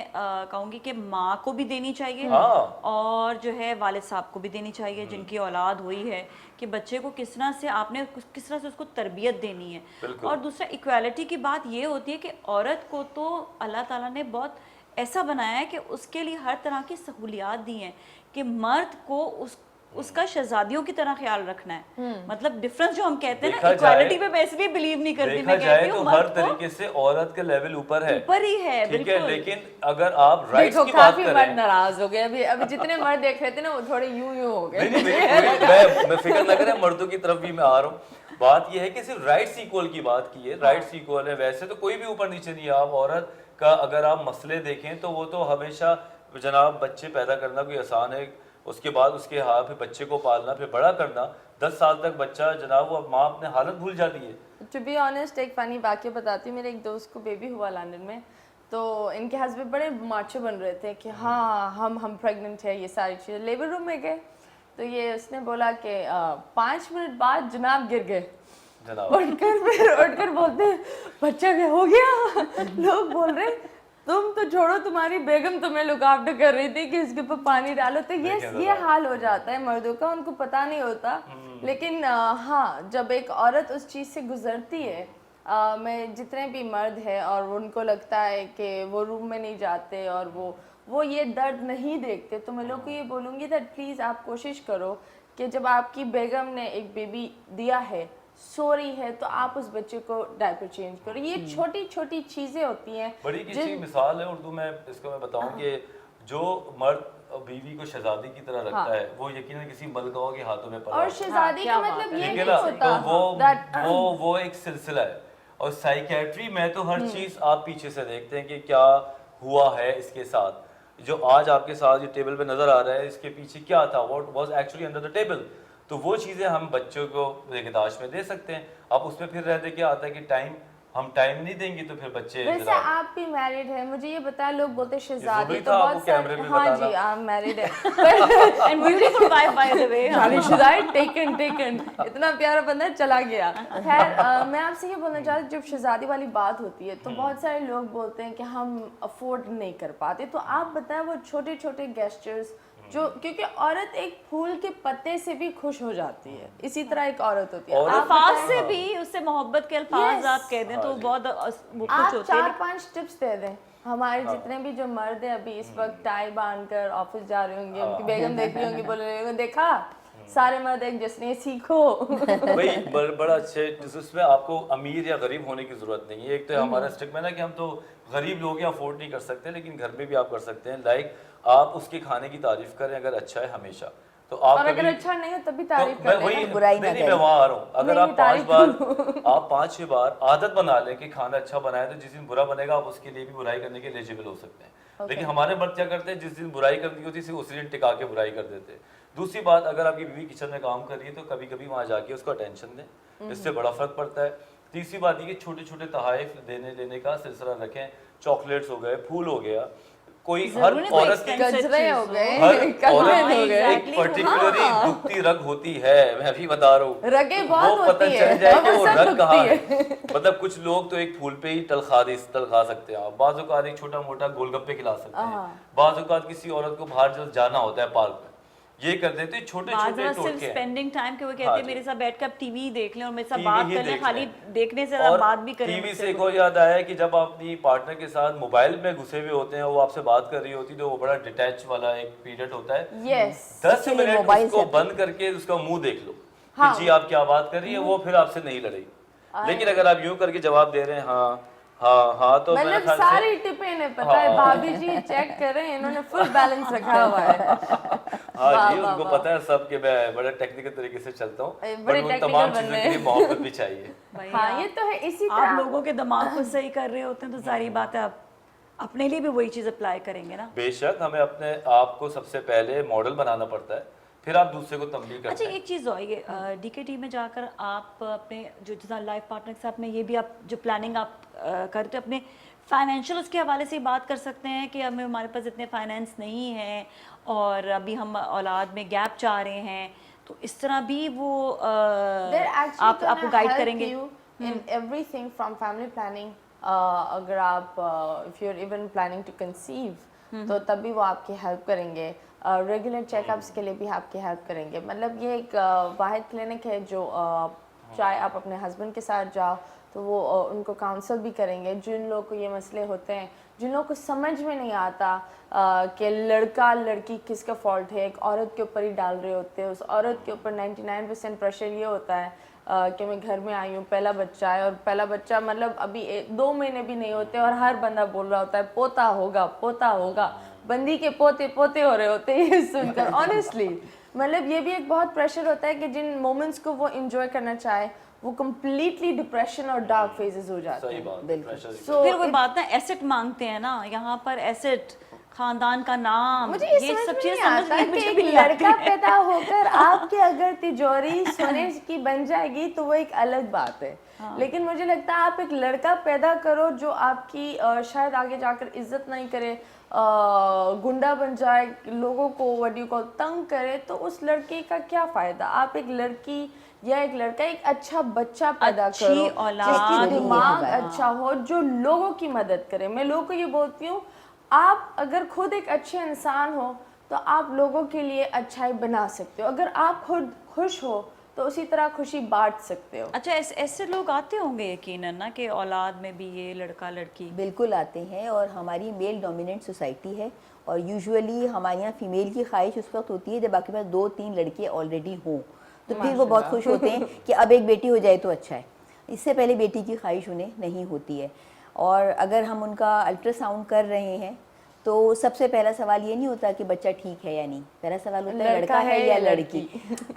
کہوں گی کہ ماں کو بھی دینی چاہیے اور جو ہے والد صاحب کو بھی دینی چاہیے جن کی اولاد ہوئی ہے, کہ بچے کو کس طرح سے آپ نے کس طرح سے اس کو تربیت دینی ہے. اور دوسرا ایکویلٹی کی بات یہ ہوتی ہے کہ عورت کو تو اللہ تعالیٰ نے بہت ایسا بنایا ہے کہ اس کے لیے ہر طرح کی سہولیات دی ہیں کہ مرد کو اس کا شہزادیوں کی طرح خیال رکھنا ہے. مطلب ڈفرنس جو ہم کہتے ہیں نا ایکوالٹی پہ میں اس لیے بلیو نہیں کرتی, میں کہتی ہوں ہر طریقے سے عورت کا لیول اوپر ہے, اوپر ہی ہے بالکل. لیکن اگر آپ رائٹس کی بات کریں, مرد ناراض ہو گئے ابھی جتنے مرد دیکھ رہے تھے نا وہ تھوڑے یوں ہو گئے. میں فکر نہ کریں, مردوں کی طرف بھی میں آ رہا ہوں. بات یہ ہے کہ صرف رائٹس ایکول کی بات کی ہے, رائٹس ایکول ہے, ویسے تو کوئی بھی اوپر نیچے نہیں ہے. آپ عورت کا اگر آپ مسئلے دیکھیں تو وہ تو ہمیشہ جناب بچے پیدا کرنا کوئی آسان ہے, اس کے بعد اس کے ہاتھ پھر بچے کو پالنا, پھر بڑا کرنا, 10 سال تک بچہ جناب وہ ماں اپنے حالت بھول جاتی ہے. ٹو بی آنیسٹ ایک فنی واقعہ بتاتی ہوں. میرے ایک دوست کو بیبی ہوا لندن میں, تو ان کے ہسبینڈ بڑے ماچو بن رہے تھے کہ ہاں ہم پریگننٹ ہیں, یہ ساری چیزیں. لیبر روم میں گئے تو یہ اس نے بولا کہ 5 منٹ بعد جناب گر گئے. اٹھ کر بولتے ہیں بچہ کیا ہو گیا. لوگ بول رہے تم تو چھوڑو, تمہاری بیگم تمہیں لک آفٹر کر رہی تھی کہ اس کے اوپر پانی ڈالو. تو یہ حال ہو جاتا ہے مردوں کا, ان کو پتہ نہیں ہوتا. لیکن ہاں جب ایک عورت اس چیز سے گزرتی ہے, میں جتنے بھی مرد ہیں اور ان کو لگتا ہے کہ وہ روم میں نہیں جاتے اور وہ یہ درد نہیں دیکھتے, تو میں لوگ کو یہ بولوں گی دیٹ پلیز آپ کوشش کرو کہ جب آپ کی بیگم نے ایک بیبی دیا ہے, سو رہی ہے, تو آپ اس بچے کو ڈائپر چینج کرو. یہ چھوٹی چھوٹی چیزیں ہوتی ہیں. بڑی کسی مثال ہے اردو میں اس کو میں بتاؤں کہ جو مرد بیوی کو شہزادی کی طرح رکھتا ہے وہ یقیناً کسی ملکہ کے ہاتھوں میں پڑا. اور شہزادی کا مطلب یہ نہیں ہوتا, تو وہ ایک سلسلہ ہے. اور سائیکیٹری میں تو ہر چیز آپ پیچھے سے دیکھتے ہیں کہ کیا ہوا ہے اس کے ساتھ. جو آج آپ کے ساتھ جو ٹیبل پہ نظر آ رہا ہے اس کے پیچھے کیا تھا, what was actually under the table. تو وہ چیزیں ہم بچوں کو نگہداشت میں دے سکتے ہیں. اب اس میں پھر رہتے کیا آتا ہے کہ ہم ٹائم نہیں دیں گے تو پھر بچے. ویسے آپ بھی میرڈ ہیں, مجھے یہ بتایا, لوگ بولتے شہزادی تو بہت سارے. ہاں جی آپ میرڈ ہیں. شہزادی ٹیکن اتنا پیارا بندہ چلا گیا. خیر میں آپ سے یہ بولنا چاہتی ہوں, جب شہزادی والی بات ہوتی ہے تو بہت سارے لوگ بولتے ہیں کہ ہم افورڈ نہیں کر پاتے. تو آپ بتائیں وہ چھوٹے چھوٹے گیسچرز جو, کیونکہ عورت ایک پھول کے پتے سے بھی خوش ہو جاتی ہے, اسی طرح ایک عورت ہوتی ہے. الفاظ سے بھی اس سے محبت کے الفاظ آپ کہہ دیں تو بہت آپ 4-5 ٹپس دے دیں. ہمارے جتنے بھی جو مرد ہیں ابھی اس وقت ٹائی باندھ کر آفس جا رہے ہوں گے, ان کی بیگم دیکھ رہی ہوں گی, بول رہے ہوں گے دیکھا سارے مرد ایک جیسے, سیکھو. وہی بڑا اچھے, اس میں آپ کو امیر یا غریب ہونے کی ضرورت نہیں ہے. ایک تو ہمارا اسٹیگما ہے کہ ہم تو غریب لوگ ہیں, افورڈ نہیں کر سکتے, لیکن گھر میں بھی آپ کر سکتے ہیں. لائک آپ اس کے کھانے کی تعریف کریں, اگر اچھا ہے ہمیشہ, تو آپ اور اگر اچھا نہیں ہو تب بھی تعریف کریں. میں وہاں آ رہا ہوں. اگر آپ 5-6 بار عادت بنا لیں کہ کھانا اچھا بنائے, تو جس دن برا بنے گا آپ اس کے لیے بھی برائی کرنے کے ایلیجبل ہو سکتے ہیں. لیکن ہمارے مرد کیا کرتے ہیں, جس دن برائی کرنی ہوتی ہے اسی دن ٹکا کے برائی کر دیتے ہیں. دوسری بات, اگر آپ کی بیوی کچن میں کام کر رہی ہے تو کبھی کبھی وہاں جا کے اس کو اٹینشن دیں, اس سے بڑا فرق پڑتا ہے. تیسری بات یہ کہ چھوٹے چھوٹے تحائف دینے لینے کا سلسلہ رکھیں. چاکلیٹس ہو گئے, پھول ہو گیا, کوئی ہر عورت کی ایک پرٹیکولری دکھتی رگ ہوتی ہے. میں ابھی بتا رہا ہوں, رگیں بہت وہ پتہ چل جائے کہ وہ رگ کہاں ہے. مطلب کچھ لوگ تو ایک پھول پہ ہی تلخا سکتے ہیں. بعض اوقات ایک چھوٹا موٹا گول گپے کھلا سکتے ہیں. بعض اوقات کسی عورت کو باہر جانا ہوتا ہے پارک میں, یہ کر دیتے چھوٹے چھوٹے ٹوٹکے. اسپینڈنگ ٹائم کہ وہ کہتے ہیں میرے ساتھ بیٹھ کے آپ ٹی وی دیکھ لیں اور میرے ساتھ بات کر لیں, خالی دیکھنے سے زیادہ بات بھی کریں. ٹی وی سے ایک اور یاد آیا کہ جب آپ اپنی پارٹنر کے ساتھ موبائل میں گھسے ہوئے ہوتے ہیں, وہ آپ سے بات کر رہی ہوتی ہے, تو وہ بڑا ڈیٹیچ والا ایک پیریڈ ہوتا ہے. 10 منٹ اس کو بند کر کے اس کا منہ دیکھ لو کہ جی آپ کیا بات کر رہی ہے, وہ پھر آپ سے نہیں لڑے گی. لیکن اگر آپ یوں کر کے جواب دے رہے ہیں ہاں ہاں ہاں, تو مطلب ساری ٹپیں انہیں پتا ہے. بھابھی جی چیک کریں, انہوں نے فل بیلنس رکھا ہوا ہے. ہاں جی, ان کو پتا ہے سب کہ میں بڑا ٹیکنیکل طریقے سے چلتا ہوں, بٹ ان تمام چیزوں کے لیے محبت بھی چاہیے. ہاں یہ تو ہے. اسی طرح آپ لوگوں کے دماغ کو صحیح کر رہے ہوتے ہیں تو ساری بات ہے آپ اپنے لیے بھی وہی چیز اپلائی کریں گے نا. بے شک, ہمیں اپنے آپ کو سب سے پہلے ماڈل بنانا پڑتا ہے. फिर आप दूसरे को तंबीह करते अच्छा हैं। एक चीज़ और ये DKT में जाकर आप अपने जो जैसा लाइफ पार्टनर के साथ में ये भी आप जो प्लानिंग आप करते हो अपने फाइनेंशियल उसके हवाले से बात कर सकते हैं कि हमें हमारे पास इतने फाइनेंस नहीं है और अभी हम औलाद में गैप चाह रहे हैं, तो इस तरह भी वो They're actually आप आपको gonna गाइड help करेंगे? you in everything from family planning. अगर आप if you're even planning to conceive, तो तब भी वो आपकी हेल्प करेंगे. रेगुलर चेकअप्स के लिए भी आपकी हेल्प करेंगे. मतलब ये एक वाहिद क्लिनिक है जो चाहे आप अपने हस्बैंड के साथ जाओ तो वो उनको काउंसल भी करेंगे. जिन लोगों को ये मसले होते हैं, जिन लोगों को समझ में नहीं आता कि लड़का लड़की किसका फॉल्ट है, एक औरत के ऊपर ही डाल रहे होते हैं. उस औरत के ऊपर 99% प्रेशर ये होता है कि मैं घर में आई हूँ, पहला बच्चा है, और पहला बच्चा मतलब अभी 2 महीने भी नहीं होते और हर बंदा बोल रहा होता है पोता होगा पोता होगा. बंदी के पोते पोते हो रहे होते हैं ये सुनकर. ऑनेस्टली मतलब ये भी एक बहुत प्रेशर होता है कि जिन मोमेंट्स को वो इंजॉय करना चाहे वो कम्प्लीटली डिप्रेशन और डार्क फेजेस हो जाते सही हैं. बात है, बिल्कुल. pressure की- So फिर वो बात ना एसेट मांगते हैं ना, यहाँ पर एसेट, खानदान का नाम, मुझे ये सब समझ में चीजें नहीं समझ आता में कि मुझे एक भी नहीं आती लड़का हैं। पैदा होकर आपके अगर तिजोरी सोने की बन जाएगी तो वो एक अलग बात है. लेकिन मुझे लगता है आप एक लड़का पैदा करो जो आपकी शायद आगे जाकर इज्जत नहीं करे, गुंडा बन जाए, लोगों को व्हाट यू कॉल तंग करे, तो उस लड़के का क्या फायदा. आप एक लड़की या एक लड़का एक अच्छा बच्चा पैदा अच्छी करो औलाद जिसकी हो। दिमाग हाँ। अच्छा हो, जो लोगों की मदद करे. मैं लोगों को ये बोलती हूँ आप अगर खुद एक अच्छे इंसान हो तो आप लोगों के लिए अच्छाई बना सकते हो. अगर आप खुद खुश हो तो उसी तरह खुशी बांट सकते हो. अच्छा ऐसे लोग आते होंगे यकीनन ना कि औलाद में भी ये लड़का लड़की. बिल्कुल आते हैं, और हमारी मेल डोमिनेंट सोसाइटी है और यूजुअली हमारे यहाँ फीमेल की ख्वाहिश उस वक्त होती है जब आपके पास 2-3 लड़के ऑलरेडी हों, तो फिर वो बहुत खुश होते हैं कि अब एक बेटी हो जाए तो अच्छा है. इससे पहले बेटी की ख्वाहिश उन्हें नहीं होती है. और अगर हम उनका अल्ट्रासाउंड कर रहे हैं तो सबसे पहला सवाल ये नहीं होता कि बच्चा ठीक है या नहीं, पहला सवाल होता है लड़का है या लड़की.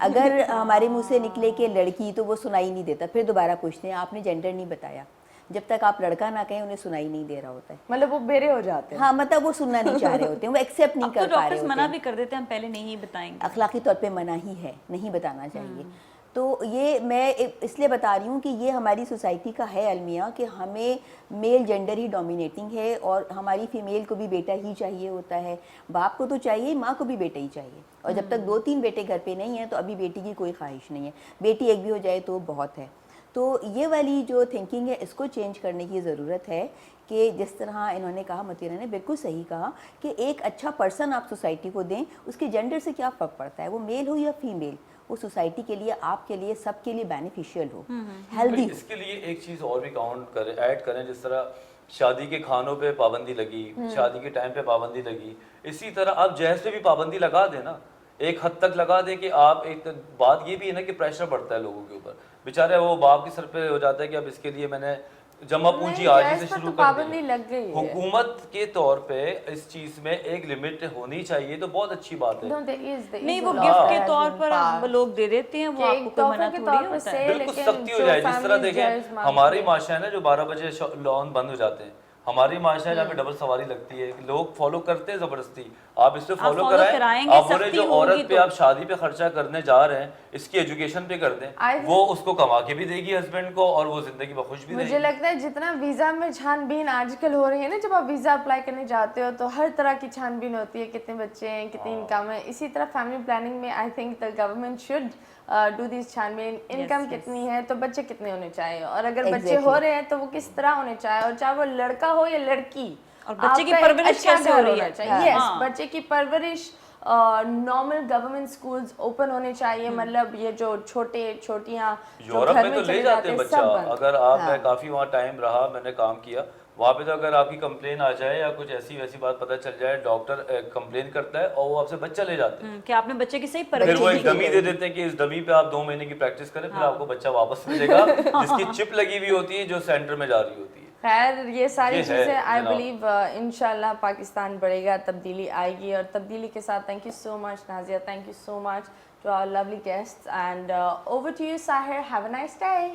अगर हमारे मुंह से निकले कि लड़की तो वो सुनाई नहीं देता, फिर दोबारा पूछते हैं आपने जेंडर नहीं बताया. जब तक आप लड़का ना कहें उन्हें सुनाई नहीं दे रहा होता है. मतलब वो बेरे हो जाते हैं. हाँ, मतलब वो सुनना नहीं चाह रहे होते हैं, वो एक्सेप्ट नहीं अब तो कर पा रहे डॉक्टर्स होते मना हैं. भी कर देते हैं, हम पहले नहीं बताएंगे. अखलाकी तौर पे मना ही है, नहीं बताना चाहिए. तो ये मैं इसलिए बता रही हूँ कि ये हमारी सोसाइटी का है अलमिया कि हमें मेल जेंडर ही डोमिनेटिंग है, और हमारी फीमेल को भी बेटा ही चाहिए होता है, बाप को तो चाहिए, माँ को भी बेटा ही चाहिए. और जब तक 2-3 बेटे घर पे नहीं हैं तो अभी बेटी की कोई ख्वाहिश नहीं है. बेटी एक भी हो जाए तो बहुत है. तो ये वाली जो थिंकिंग है इसको चेंज करने की ज़रूरत है कि जिस तरह इन्होंने कहा, मतीरा ने बिल्कुल सही कहा कि एक अच्छा पर्सन आप सोसाइटी को दें, उसके जेंडर से क्या फ़र्क पड़ता है, वो मेल हो या फीमेल, वो सोसाइटी के लिए, आपके लिए, सबके लिए बेनिफिशियल हो, हेल्दी हो. इसके लिए एक चीज़ और भी काउंट करें, ऐड करें. जिस तरह शादी के खानों पे पाबंदी लगी, शादी के टाइम पे पाबंदी लगी, इसी तरह आप जहेज पे भी पाबंदी लगा दें ना, एक हद तक लगा दें कि आप एक बात ये भी है ना कि प्रेशर बढ़ता है लोगों के ऊपर. बेचारे वो बाप के सर पे हो जाता है कि अब इसके लिए मैंने जमा पूंजी आज ही से जहेज पर शुरू तो कर पाबंदी दी. लग गई है. हुकूमत के तौर पे इस चीज़ में एक लिमिट होनी चाहिए, तो बहुत अच्छी बात है. No, there नहीं is वो a law गिफ्ट that के has तौर been पर अब passed. लोग दे देते हैं, वो कि आपको एक कोई मना तोहफे के थोड़ी तौर पे होता से, है. बिल्कुल लेकिन सख्ती हो जो जाए. जिस तरह families जायज़ देखें मांगती हमारी है. माशा है ना जो 12 बजे लॉन बंद हो जाते हैं, हमारी माशा है जहाँ पे डबल सवारी लगती है, लोग फॉलो करते हैं जबरदस्ती. आप इस पे फॉलो follow कराएं. कराएंगे, आप बोले सख्ती जो होगी औरत पे तो. आप शादी पे खर्चा करने जा रहे हैं, इसकी एजुकेशन पे कर दें, वो उसको कमा के भी देगी हस्बैंड को और वो जिंदगी बखुश भी मुझे रहेगी. लगता है जितना वीज़ा में छानबीन आजकल हो रही है ना, जब आप वीज़ा अप्लाई करने जाते हो तो हर तरह की छानबीन होती है, कितने बच्चे हैं, कितनी इनकम है. इसी तरह फैमिली प्लानिंग में I think the government should do this छानबीन. Income yes. कितनी है तो बच्चे कितने होने चाहिए, और अगर बच्चे Exactly. हो रहे हैं तो वो किस तरह होने चाहिए, और चाहे वो लड़का हो या लड़की, और बच्चे की आपका एक परवरिश अच्छा कैसे हो घर रही होना है. चाहिए. Yes, हाँ. बच्चे की परवरिश नॉर्मल गवर्नमेंट स्कूल्स ओपन होने चाहिए. मतलब ये जो छोटियां जो यूरोप घर में तो में ले चले जाते हैं जाते हैं बच्चा. सब बंद. अगर आप मैं काफ़ी वहाँ टाइम रहा, मैंने काम किया वहाँ पे, तो अगर आपकी कंप्लेन आ जाए या कुछ ऐसी वैसी बात पता चल जाए, डॉक्टर कंप्लेन करता है और वो आपसे बच्चा ले जाते हैं. कि आपने बच्चे की सही फिर परवरिश वो नहीं एक की. डमी दे देते हैं कि इस डमी पे आप 2 महीने की प्रैक्टिस करें, फिर आपको बच्चा वापस मिलेगा जिसकी चिप लगी हुई होती है, जो सेंटर में जा रही होती है. खैर ये सारी ये है, चीज़ें आई जनाब. बिलीव इंशाल्लाह पाकिस्तान बढ़ेगा, तब्दीली आएगी, और तब्दीली के साथ thank you so much Nazia, thank you so much to our lovely guests, and over to you Sahir. Have a nice day.